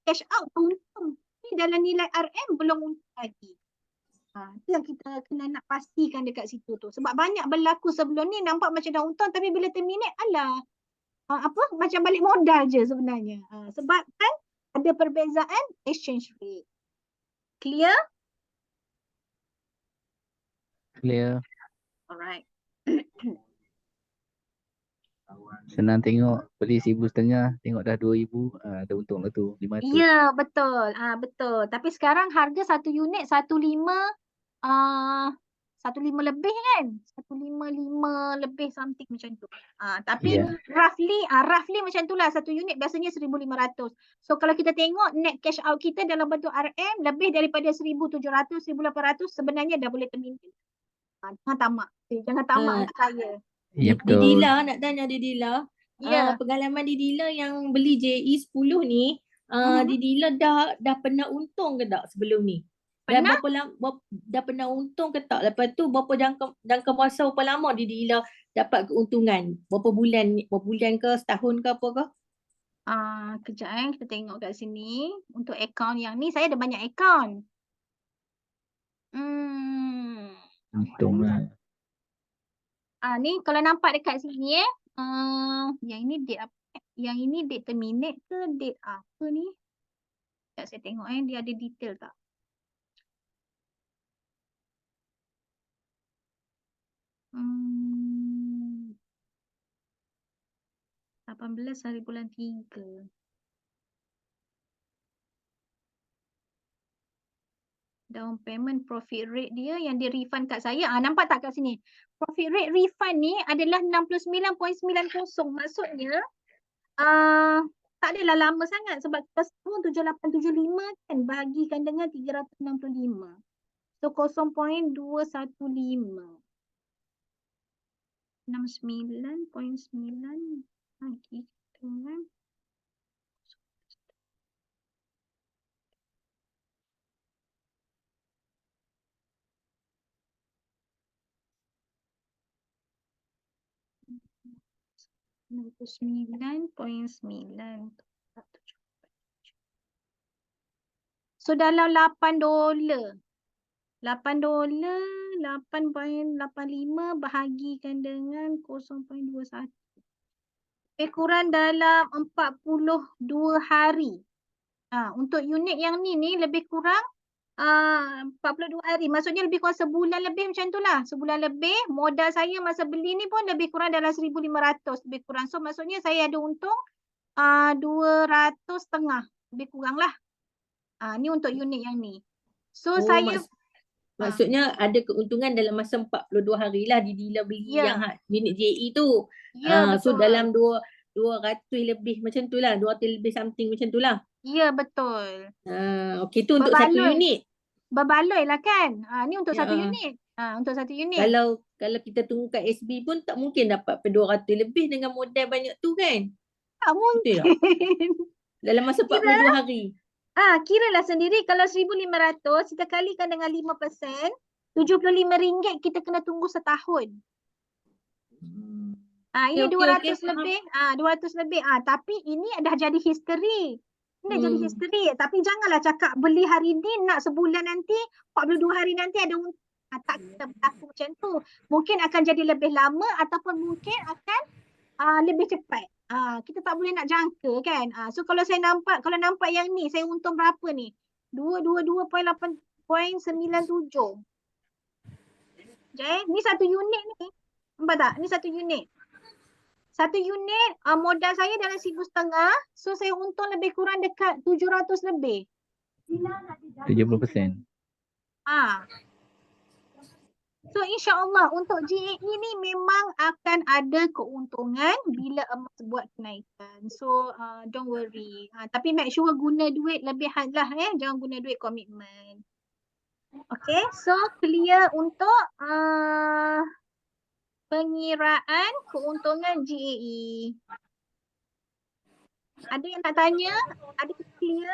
[SPEAKER 2] cash out untung. Ni dalam nilai RM belum untung lagi. Itu yang kita kena nak pastikan dekat situ tu. Sebab banyak berlaku sebelum ni nampak macam dah untung tapi bila terminate macam balik modal je sebenarnya. Sebab kan ada perbezaan exchange rate. Clear?
[SPEAKER 5] Clear.
[SPEAKER 2] Alright.
[SPEAKER 5] Senang tengok beli 1,500, tengok dah 2,000, dah untung lah tu 500.
[SPEAKER 2] Ya, betul. Betul. Tapi sekarang harga satu unit 1,5 lebih kan? 1,55 lebih something macam tu. Tapi roughly macam tu lah. Satu unit biasanya 1,500. So kalau kita tengok net cash out kita dalam bentuk RM lebih daripada 1,700, 1,800 sebenarnya dah boleh terminate. Jangan tamak. Jangan tamak untuk saya.
[SPEAKER 5] Ya betul.
[SPEAKER 3] Didila, nak tanya Didila.
[SPEAKER 2] Ya.
[SPEAKER 3] Pengalaman Didila yang beli JE 10 ni, Didila dah pernah untung ke tak sebelum ni? Dan
[SPEAKER 2] Pernah?
[SPEAKER 3] dah pernah untung ke tak? Lepas tu berapa jangka masa berapa lama Didila dapat keuntungan? Berapa bulan ke, setahun ke apa ke?
[SPEAKER 2] Kejap kita tengok kat sini. Untuk akaun yang ni saya ada banyak akaun.
[SPEAKER 5] Untung lah.
[SPEAKER 2] Ni kalau nampak dekat sini yang ini date apa? Yang ini date terminate ke date apa ni? Sekejap saya tengok dia ada detail tak? Hmm. 18 hari bulan 3. Down payment profit rate dia yang dia refund kat saya. Nampak tak kat sini? Profit rate refund ni adalah 69.90. Maksudnya tak adalah lama sangat sebab kita setahun 7875 kan bahagikan dengan 365. So 0.215. 69.9 bagi dengan $69.9. So dalam $8. $8.85 bahagikan dengan 0.21. Lebih kurang dalam 42 hari. Untuk unit yang ni lebih kurang 42 hari. Maksudnya lebih kurang sebulan lebih macam tu lah. Sebulan lebih. Modal saya masa beli ni pun lebih kurang dalam 1,500 lebih kurang. So maksudnya saya ada untung 200.5 lebih kurang lah. Ni untuk unit yang ni. So saya
[SPEAKER 3] Maksudnya ada keuntungan dalam masa 42 hari lah di dealer beli
[SPEAKER 2] Ya.
[SPEAKER 3] yang unit JE tu.
[SPEAKER 2] Ya,
[SPEAKER 3] So
[SPEAKER 2] betul.
[SPEAKER 3] dalam 200 lebih macam tu lah. 200 lebih something macam tu lah.
[SPEAKER 2] Ya, betul.
[SPEAKER 3] Okey, tu untuk satu
[SPEAKER 2] Berbaloi.
[SPEAKER 3] unit.
[SPEAKER 2] Berbaloi lah kan. Ni untuk
[SPEAKER 3] Ya.
[SPEAKER 2] satu unit. Untuk satu unit.
[SPEAKER 3] Kalau kita tunggu kat SB pun tak mungkin dapat 200 lebih dengan modal banyak tu kan.
[SPEAKER 2] Tak mungkin.
[SPEAKER 3] Betul tak? Dalam masa 42 hari.
[SPEAKER 2] Kiralah sendiri kalau 1,500 kita kalikan dengan 5%, RM75 kita kena tunggu setahun. Ini
[SPEAKER 3] Okey,
[SPEAKER 2] 200 lebih. 200 lebih. Tapi ini dah jadi history. Ini dah jadi history. Tapi janganlah cakap beli hari ni nak sebulan nanti, 42 hari nanti ada untung. Tak kita berlaku macam tu. Mungkin akan jadi lebih lama ataupun mungkin akan lebih cepat. Kita tak boleh nak jangka kan. So kalau nampak yang ni saya untung berapa ni? 222.97. Ni satu unit ni. Nampak tak? Ni satu unit. Satu unit modal saya dalam 1,500. So saya untung lebih kurang dekat 700 lebih.
[SPEAKER 5] 70%.
[SPEAKER 2] So insya-Allah untuk GAE ni memang akan ada keuntungan bila emas buat kenaikan. So don't worry. Tapi make sure guna duit lebihan lah jangan guna duit komitmen. Okay, so clear untuk pengiraan keuntungan GAE. Ada yang nak tanya? Ada yang clear?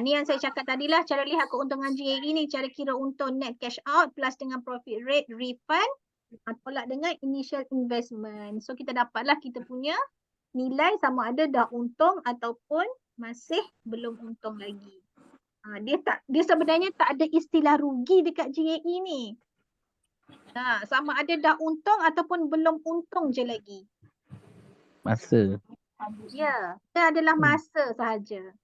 [SPEAKER 2] Ni yang saya cakap tadilah, cara lihat keuntungan GAE ni, cara kira untung net cash out plus dengan profit rate refund tolak dengan initial investment. So kita dapatlah kita punya nilai sama ada dah untung ataupun masih belum untung lagi. Dia sebenarnya tak ada istilah rugi dekat GAE ni. Sama ada dah untung ataupun belum untung je lagi.
[SPEAKER 5] Masa.
[SPEAKER 2] Ya, dia adalah masa sahaja.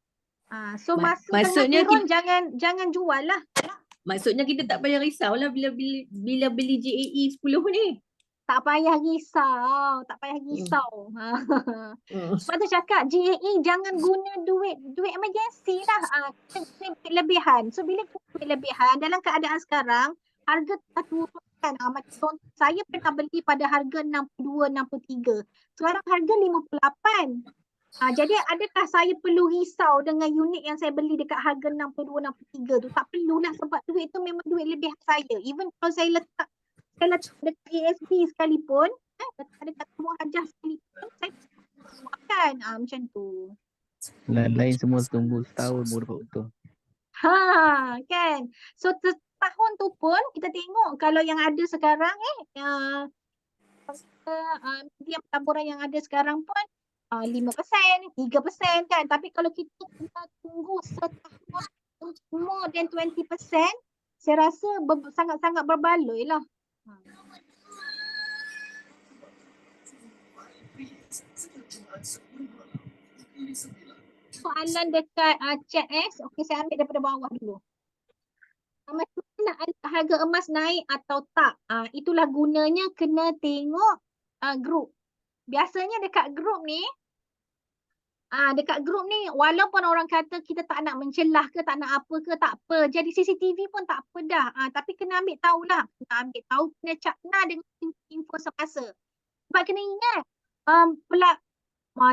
[SPEAKER 2] So masa
[SPEAKER 3] maksudnya
[SPEAKER 2] tengah turun jangan jual lah.
[SPEAKER 3] Maksudnya kita tak payah risau lah bila beli GAE 10 ni.
[SPEAKER 2] Tak payah risau. Sebab tu cakap GAE jangan guna duit emergency lah. Duit lebihan. So bila duit lebihan dalam keadaan sekarang harga telah turun kan. Macam saya pernah beli pada harga 62, 63. Sekarang harga 58. Jadi adakah saya perlu risau dengan unit yang saya beli dekat harga 62, 63 tu? Tak perlulah sebab duit tu memang duit lebihan saya. Even kalau saya letak dekat ASB sekalipun, dekat Temu Hajah sekalipun, saya makan macam tu.
[SPEAKER 5] Lain semua tunggu setahun baru dapat untung.
[SPEAKER 2] Kan? So tahun tu pun kita tengok kalau yang ada sekarang media pelaburan yang ada sekarang pun 5%, 3% kan. Tapi kalau kita tunggu setahun more than 20%, saya rasa sangat-sangat berbaloi lah. Soalan dekat chat okey saya ambil daripada bawah dulu. Macam mana harga emas naik atau tak? Itulah gunanya kena tengok group. Biasanya dekat grup ni walaupun orang kata kita tak nak mencelah ke, tak nak apa ke, tak apa. Jadi CCTV pun tak apa dah. Tapi kena ambil tahulah. Kena cakna dengan info semasa. Sebab kena ingat,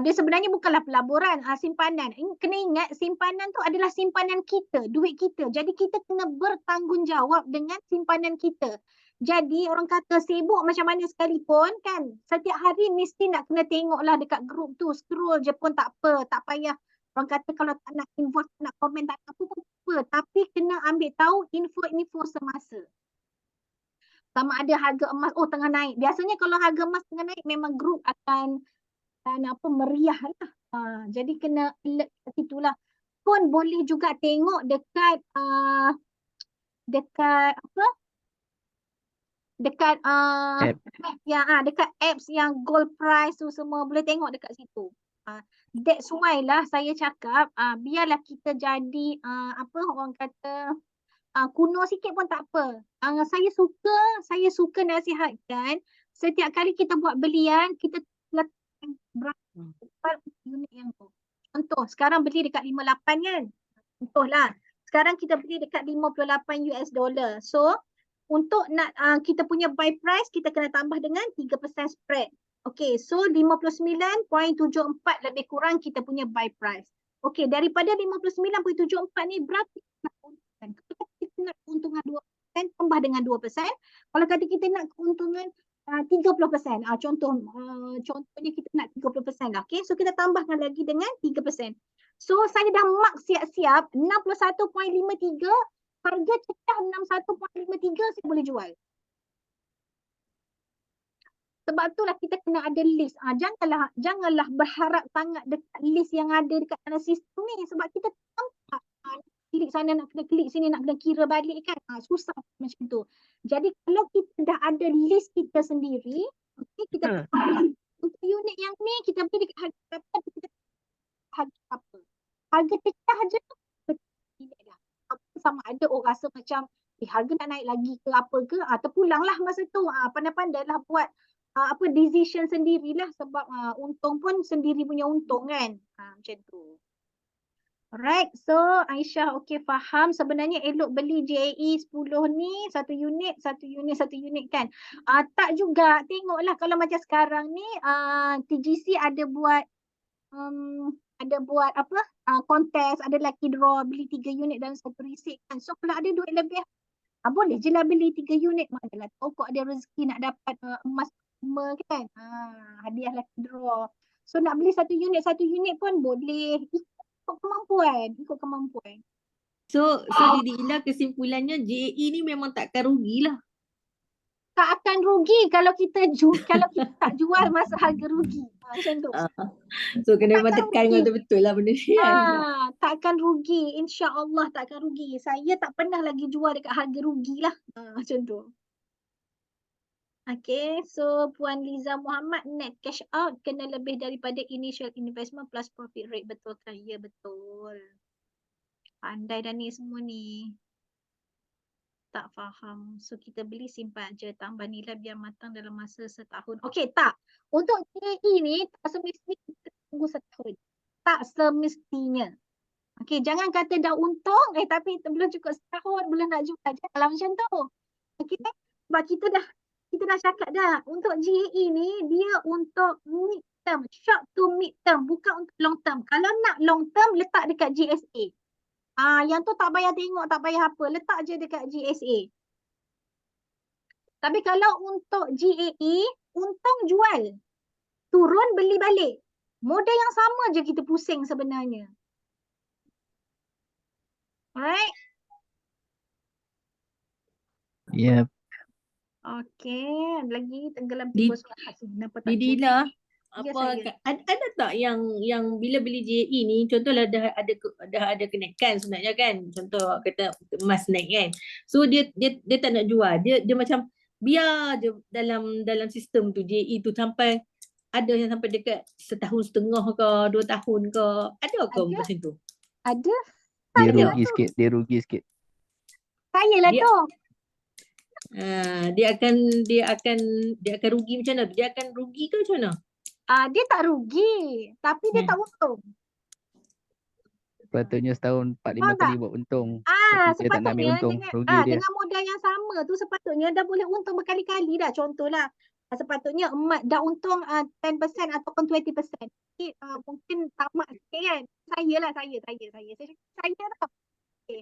[SPEAKER 2] dia sebenarnya bukanlah pelaburan, simpanan. Kena ingat simpanan tu adalah simpanan kita, duit kita. Jadi kita kena bertanggungjawab dengan simpanan kita. Jadi orang kata sibuk macam mana sekalipun kan, setiap hari mesti nak kena tengoklah dekat grup tu, scroll je pun tak apa, tak payah. Orang kata kalau tak nak involve, tak nak komen, tak nak apa pun tak apa. Tapi kena ambil tahu info-info semasa. sama ada harga emas tengah naik. Biasanya kalau harga emas tengah naik memang grup akan meriah lah. Jadi kena alert kat situ lah. Pun boleh juga tengok dekat dekat
[SPEAKER 5] App.
[SPEAKER 2] dekat apps yang gold price tu semua boleh tengok dekat situ. That's why lah saya cakap biarlah kita jadi orang kata kuno sikit pun tak apa. Saya suka nasihatkan setiap kali kita buat belian kita letakkan berapa unit yang tu. Contoh sekarang beli dekat 58 kan. Contohlah. Sekarang kita beli dekat 58 US dollar. So untuk nak kita punya buy price kita kena tambah dengan 3% spread. Okay, so 59.74 lebih kurang kita punya buy price. Okay, daripada 59.74 ni berapa kita nak keuntungan? Kalau kita nak keuntungan 2%, tambah dengan 2%. Kalau kata kita nak keuntungan 30%, contohnya kita nak 30% lah. Okay, so kita tambahkan lagi dengan 3%. So saya dah mark siap-siap 61.53, harga cecah 61.53 saya boleh jual. Sebab itulah kita kena ada list. Janganlah berharap sangat dekat list yang ada dekat dalam sistem ni. Sebab kita nampak klik sana nak kena klik sini nak kena kira balik kan. Susah macam tu. Jadi kalau kita dah ada list kita sendiri, okay, kita untuk unit yang ni kita beli dekat harga berapa, kita harga apa. Harga pecah je sama ada orang rasa macam harga nak naik lagi ke apa ke, terpulanglah masa tu. Pandai-pandailah buat decision sendirilah sebab untung pun sendiri punya untung kan. Macam tu. Alright, so Aisyah okay faham. Sebenarnya elok beli JAE 10 ni satu unit kan. Tak juga, tengoklah kalau macam sekarang ni TGC ada buat kontes, ada lucky draw, beli 3 unit dalam satu receipt kan. So kalau ada duit lebih, boleh je lah beli 3 unit. Manalah tahu kok ada rezeki nak dapat emas kan. Hadiah lucky draw. So nak beli satu unit pun boleh. Ikut kemampuan.
[SPEAKER 3] So Didi Ila kesimpulannya JAE ni memang takkan rugilah.
[SPEAKER 2] Tak akan rugi kalau kita tak jual masa harga rugi. Macam tu.
[SPEAKER 3] So kena memang tekan dengan betul lah benda ni kan.
[SPEAKER 2] Tak akan rugi. InsyaAllah tak akan rugi. Saya tak pernah lagi jual dekat harga rugi lah. Macam tu. Okay, so Puan Liza Muhammad, net cash out kena lebih daripada initial investment plus profit rate. Betul kan? Ya, betul. Pandai dah ni semua ni. Tak faham. So kita beli simpan je, tambah nilai biar matang dalam masa setahun. Okey, tak. Untuk JAE ni tak semestinya kita tunggu setahun. Tak semestinya. Okey, jangan kata dah untung tapi belum cukup setahun belum nak jual. Janganlah macam tu. Okey, sebab kita dah cakap dah, untuk JAE ni dia untuk mid term, short to mid term, bukan untuk long term. Kalau nak long term letak dekat GSA. Yang tu tak payah tengok, tak payah apa. Letak je dekat GSA. Tapi kalau untuk JAE, untung jual. Turun beli balik. Modal yang sama je kita pusing sebenarnya. Alright?
[SPEAKER 5] Yep.
[SPEAKER 2] Okay, ada lagi tenggelam tiba solat. Kenapa tak
[SPEAKER 3] Didi
[SPEAKER 2] boleh?
[SPEAKER 3] Ila,
[SPEAKER 2] Ya,
[SPEAKER 3] apa
[SPEAKER 2] saya.
[SPEAKER 3] ada tak yang bila beli JAE ni contohlah dah ada kenaikan sebenarnya kan, contoh kata emas naik kan, so dia tak nak jual, dia macam biar je dalam sistem tu JAE tu sampai ada yang sampai dekat 1.5 tahun ke 2 tahun ke, ada ke
[SPEAKER 2] Ada.
[SPEAKER 3] macam tu?
[SPEAKER 2] Ada.
[SPEAKER 5] Dia
[SPEAKER 2] Saya
[SPEAKER 5] rugi sikit, dia rugi sikit.
[SPEAKER 2] Saya lah
[SPEAKER 3] Dia-
[SPEAKER 2] tu.
[SPEAKER 3] Dia akan rugi macam mana? Dia akan rugi ke macam mana?
[SPEAKER 2] Dia tak rugi. Tapi dia tak untung.
[SPEAKER 5] Sepatutnya setahun 4-5
[SPEAKER 2] Faham tak?
[SPEAKER 5] kali buat untung. Tapi dia tak nak ambil
[SPEAKER 2] Sepatutnya
[SPEAKER 5] untung, rugi dia.
[SPEAKER 2] dengan modal yang sama tu sepatutnya dah boleh untung berkali-kali dah. Contohlah, sepatutnya emas dah untung 10% ataupun 20%. Okay, mungkin tamak sikit kan. Saya lah. Saya lah. Okay.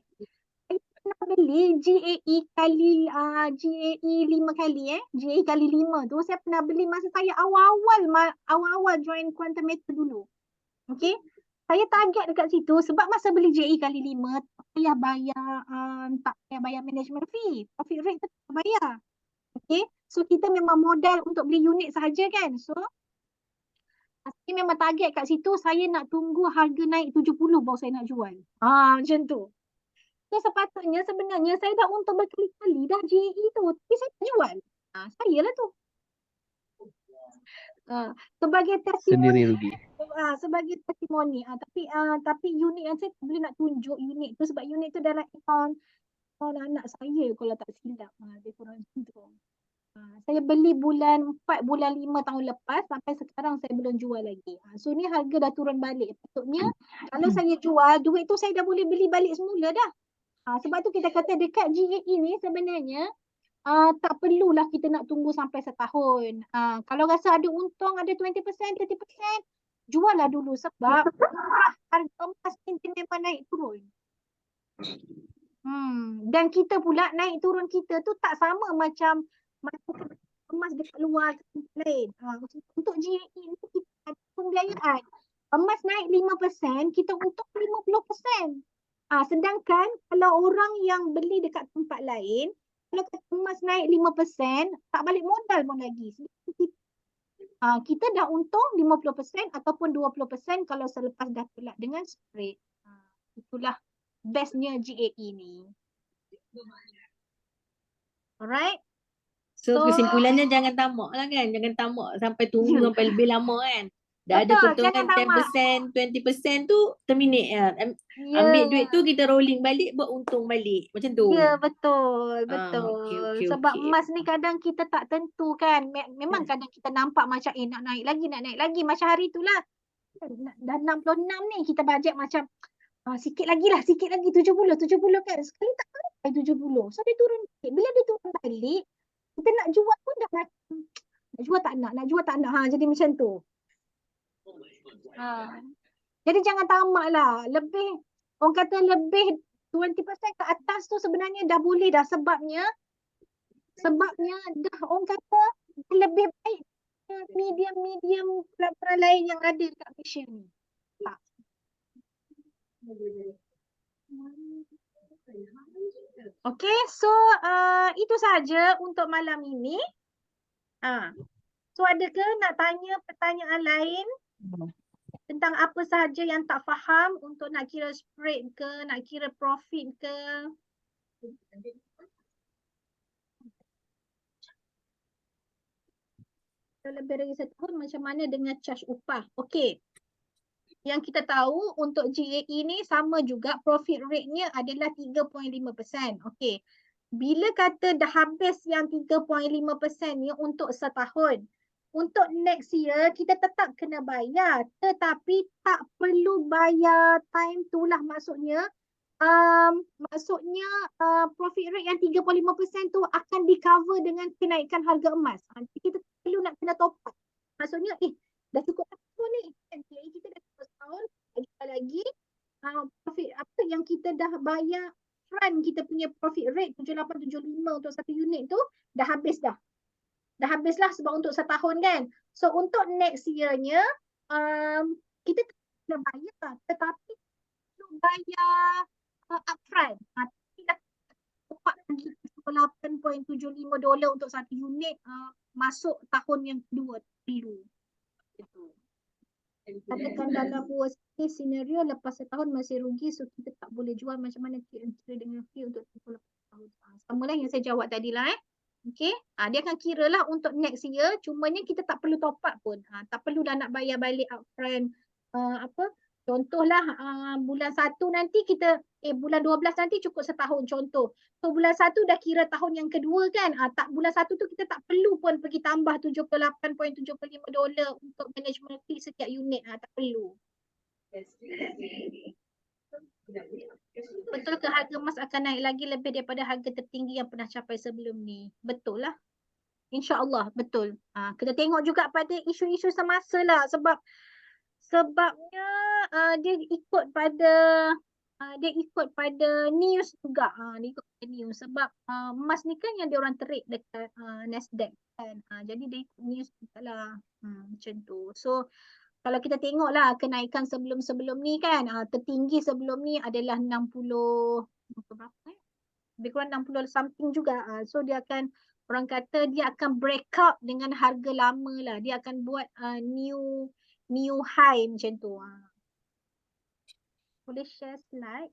[SPEAKER 2] Saya pernah beli JAE kali 5 kali JAE kali 5 tu saya pernah beli masa saya awal-awal join Quantum Metal dulu. Okay. Saya target dekat situ sebab masa beli JAE kali 5 tak payah bayar management fee. Profit rate tu tak bayar. Okay. So kita memang modal untuk beli unit sahaja kan. So saya memang target kat situ, saya nak tunggu harga naik 70 baru saya nak jual. Macam tu. So sepatutnya sebenarnya saya dah untung berkali-kali dah GAE tu. Tapi saya tak jual. Saya lah tu. Sebagai
[SPEAKER 5] Sendiri
[SPEAKER 2] testimoni.
[SPEAKER 5] rugi.
[SPEAKER 2] Sebagai testimoni. Tapi unit yang saya tak boleh nak tunjuk unit tu sebab unit tu dalam account anak saya kalau tak silap. Dia kurang macam tu. Saya beli bulan 4, bulan 5 tahun lepas sampai sekarang saya belum jual lagi. So ni harga dah turun balik. Patutnya kalau saya jual, duit tu saya dah boleh beli balik semula dah. Sebab tu kita kata dekat GAE ni sebenarnya tak perlulah kita nak tunggu sampai setahun. Kalau rasa ada untung, ada 20%, 30%, jual lah dulu sebab harga emas ni memang naik turun. Dan kita pula naik turun kita tu tak sama macam emas dekat luar tempat lain. Untuk GAE ni kita ada pembiayaan. Emas naik 5%, kita untung 50%. Sedangkan kalau orang yang beli dekat tempat lain, kalau emas naik 5%, tak balik modal pun lagi. Kita dah untung 50% ataupun 20% kalau selepas dah tolak dengan spread. Itulah bestnya GAE ni. Alright.
[SPEAKER 3] So kesimpulannya jangan tamak lah kan. Jangan tamak sampai tunggu sampai lebih lama kan. Dah ada
[SPEAKER 2] Betul, jangan
[SPEAKER 3] keuntungan 10%, 20% tu terminate lah. Ambil duit tu kita rolling balik, buat untung balik. Macam tu.
[SPEAKER 2] Ya, betul. Betul.
[SPEAKER 3] Okay.
[SPEAKER 2] Sebab emas ni kadang kita tak tentu kan. Memang kadang kita nampak macam nak naik lagi. Macam hari tu lah. Dah 66 ni kita bajet macam sikit lagi 70 kan. Sekali tak sampai 70. So dia turun balik. Bila dia turun balik, kita nak jual pun dah macam nak jual tak nak. Jadi macam tu. Jadi jangan tamak lah. Orang kata lebih 20% ke atas tu sebenarnya dah boleh dah. Sebabnya dah orang kata lebih baik medium pelaburan lain yang ada dekat Malaysia ni. Okay, so itu saja untuk malam ini. So ada ke nak tanya pertanyaan lain tentang apa sahaja yang tak faham untuk nak kira spread ke, nak kira profit ke? Lebih dari setahun macam mana dengan charge upah? Okey. Yang kita tahu untuk GAE ni sama juga profit rate-nya adalah 3.5%. Okey. Bila kata dah habis yang 3.5% ni untuk setahun, untuk next year kita tetap kena bayar, tetapi tak perlu bayar time tu lah. Maksudnya profit rate yang 3.5% tu akan di-cover dengan kenaikan harga emas. Jadi kita perlu nak kena top up. Maksudnya dah cukup tahun ni, kita dah cukup setahun, lagi profit apa yang kita dah bayar front, kita punya profit rate 7875 untuk satu unit tu dah habis dah. Dah habis lah sebab untuk setahun kan. So untuk next year-nya kita kena bayar, tetapi perlu bayar upfront. Tapi dah dapat lagi $8.75 untuk satu unit masuk tahun yang kedua dulu. Katakan dalam worst case scenario lepas setahun masih rugi, so kita tak boleh jual, macam mana kira dengan fee untuk 38 tahun. Sama lah yang saya jawab tadi lah Okay. Dia akan kira lah untuk next year, cumanya kita tak perlu top up pun. Tak perlu dah nak bayar balik upfront. Contohlah bulan 1 nanti kita, bulan 12 nanti cukup setahun contoh. So bulan 1 dah kira tahun yang kedua kan. Bulan 1 tu kita tak perlu pun pergi tambah $78.75 untuk management fee setiap unit. Tak perlu. Betul ke harga emas akan naik lagi lebih daripada harga tertinggi yang pernah capai sebelum ni? Betul lah. InsyaAllah betul. Kita tengok juga pada isu-isu semasa lah. Sebabnya dia ikut pada news juga. Dia ikut pada news. Sebab emas ni kan yang dia orang terik dekat Nasdaq kan. Jadi dia ikut news juga lah. Macam tu. So kalau kita tengoklah kenaikan sebelum-sebelum ni kan, tertinggi sebelum ni adalah 60 berapa lebih kurang 60 something juga. So dia akan orang kata dia akan break up dengan harga lama lah. Dia akan buat new high macam tu. Boleh share slide?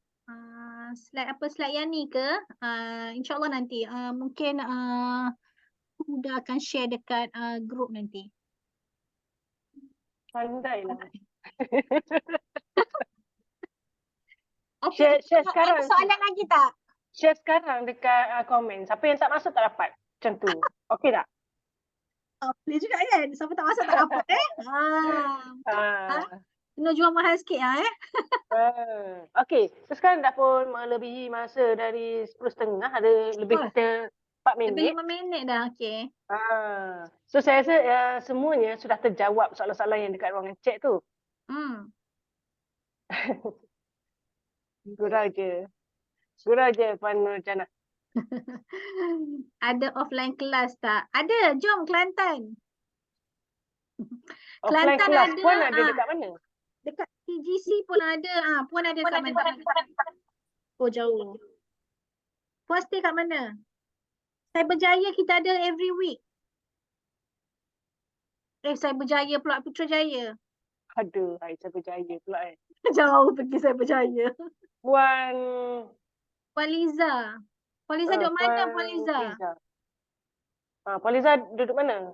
[SPEAKER 2] Slide yang ni ke? InsyaAllah nanti. Mungkin Huda akan share dekat group nanti.
[SPEAKER 1] Pandai lah.
[SPEAKER 2] Okay,
[SPEAKER 1] Share
[SPEAKER 2] ada
[SPEAKER 1] sekarang.
[SPEAKER 2] soalan lagi tak?
[SPEAKER 1] Share sekarang dekat komen. Siapa yang tak masuk tak dapat. Macam tu. Okey tak?
[SPEAKER 2] Boleh juga kan? Siapa tak masuk tak dapat Kena jual mahal sikit
[SPEAKER 1] Okey. So sekarang dah pun melebihi masa dari 10.30. Ada lebih kita 4
[SPEAKER 2] Lebih
[SPEAKER 1] minit.
[SPEAKER 2] 5 minit dah. Okay.
[SPEAKER 1] So saya rasa semuanya sudah terjawab soalan-soalan yang dekat ruangan chat tu. Gurau je Puan Nurjana.
[SPEAKER 2] Ada offline kelas tak? Ada, jom Kelantan.
[SPEAKER 1] Offline
[SPEAKER 2] Kelantan
[SPEAKER 1] kelas
[SPEAKER 2] ada,
[SPEAKER 1] Puan ada dekat mana?
[SPEAKER 2] Dekat TGC pun ada. Puan ada dekat mana? Oh, jauh. Puan stay kat mana? Cyberjaya kita ada every week. Cyberjaya pula, Putrajaya.
[SPEAKER 1] Aduh, saya berjaya pula
[SPEAKER 2] Jauh pergi Cyberjaya.
[SPEAKER 1] Puan
[SPEAKER 2] Liza. Puan Liza duduk mana, Puan Liza?
[SPEAKER 1] Puan Liza duduk mana?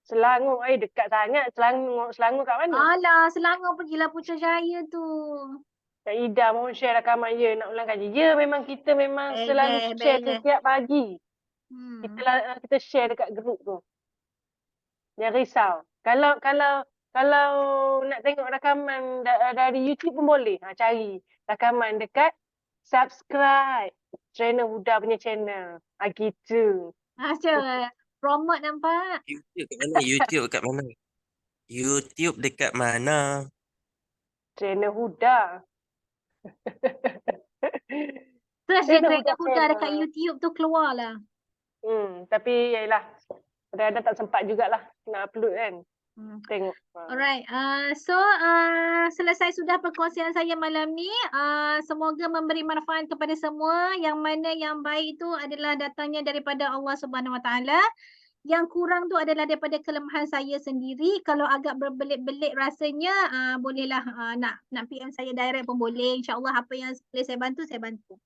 [SPEAKER 1] Selangor. Dekat sangat. Selangor kat mana?
[SPEAKER 2] Alah, Selangor pergilah Putrajaya tu.
[SPEAKER 1] Kak Ida mohon share rakaman ya nak ulang kaji. Ya, memang kita selalu share setiap pagi. Kita share dekat grup tu. Jangan risau. Kalau nak tengok rakaman dari YouTube pun boleh. Cari rakaman dekat subscribe Trainer Huda punya channel. Gitu.
[SPEAKER 2] Promote nampak.
[SPEAKER 8] YouTube kat mana? YouTube dekat mana?
[SPEAKER 1] Trainer Huda.
[SPEAKER 2] Search je Trainer Huda dekat YouTube tu keluar lah.
[SPEAKER 1] Tapi yalah, kadang-kadang tak sempat jugalah nak upload kan. Tengok.
[SPEAKER 2] Alright. Selesai sudah perkongsian saya malam ni. Semoga memberi manfaat kepada semua. Yang mana yang baik itu adalah datangnya daripada Allah Subhanahu Wa Taala. Yang kurang tu adalah daripada kelemahan saya sendiri. Kalau agak berbelit-belit rasanya, bolehlah nak PM saya direct pun boleh. InsyaAllah apa yang boleh saya bantu, saya bantu.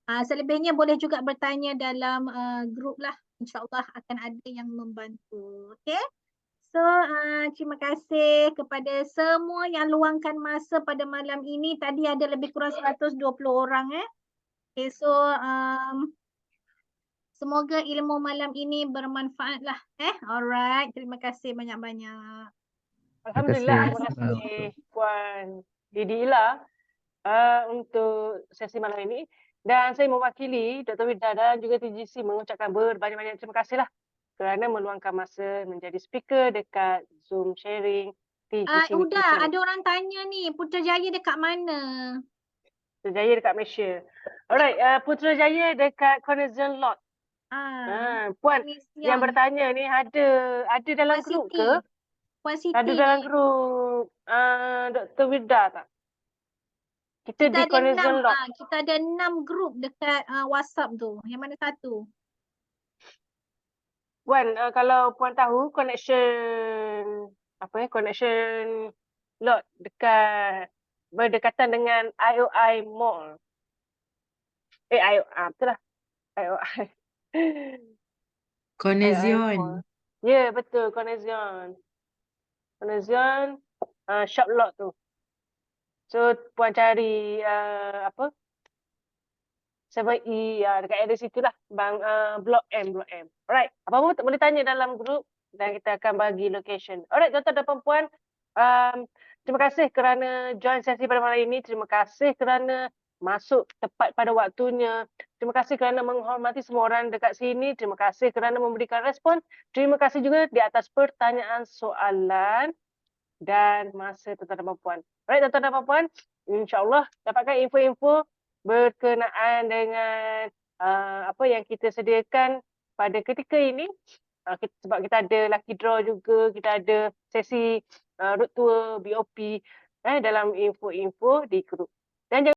[SPEAKER 2] Selebihnya boleh juga bertanya dalam grup lah. InsyaAllah akan ada yang membantu. Okay? So, terima kasih kepada semua yang luangkan masa pada malam ini. Tadi ada lebih kurang 120 orang. Okay, so semoga ilmu malam ini bermanfaat lah. Alright, terima kasih banyak-banyak.
[SPEAKER 1] Alhamdulillah, terima kasih Puan Didi Ila untuk sesi malam ini. Dan saya mewakili Dr. Vida dan juga TGC mengucapkan berbanyak-banyak terima kasih lah kerana meluangkan masa menjadi speaker dekat Zoom sharing TGC.
[SPEAKER 2] Udah, ada orang tanya ni, Putrajaya dekat mana?
[SPEAKER 1] Putrajaya dekat Malaysia. Alright, Putrajaya dekat Cornerstone Lot. Puan yang bertanya ni ada dalam grup ke?
[SPEAKER 2] Puan Siti.
[SPEAKER 1] Ada dalam grup Dr. Vida tak? Kita di Cornerstone Lot.
[SPEAKER 2] Kita ada 6 grup dekat WhatsApp tu. Yang mana satu?
[SPEAKER 1] Puan, kalau Puan tahu connection lot dekat berdekatan dengan IOI Mall. Betul lah. IOI.
[SPEAKER 9] Cornerstone.
[SPEAKER 1] Ya, betul. Cornerstone shop lot tu. So, Puan cari 7E dekat area situ lah. Blok M. Alright. Apa-apa boleh tanya dalam grup dan kita akan bagi location. Alright, tuan-tuan dan puan-puan. Terima kasih kerana join sesi pada malam ini. Terima kasih kerana masuk tepat pada waktunya. Terima kasih kerana menghormati semua orang dekat sini. Terima kasih kerana memberikan respon. Terima kasih juga di atas pertanyaan, soalan dan masa tuan-tuan dan puan-puan. Alright, tuan-tuan dan puan-puan, insya-Allah dapatkan info-info berkenaan dengan apa yang kita sediakan pada ketika ini. Sebab kita ada lucky draw juga, kita ada sesi road tour BOP dalam info-info di grup. Dan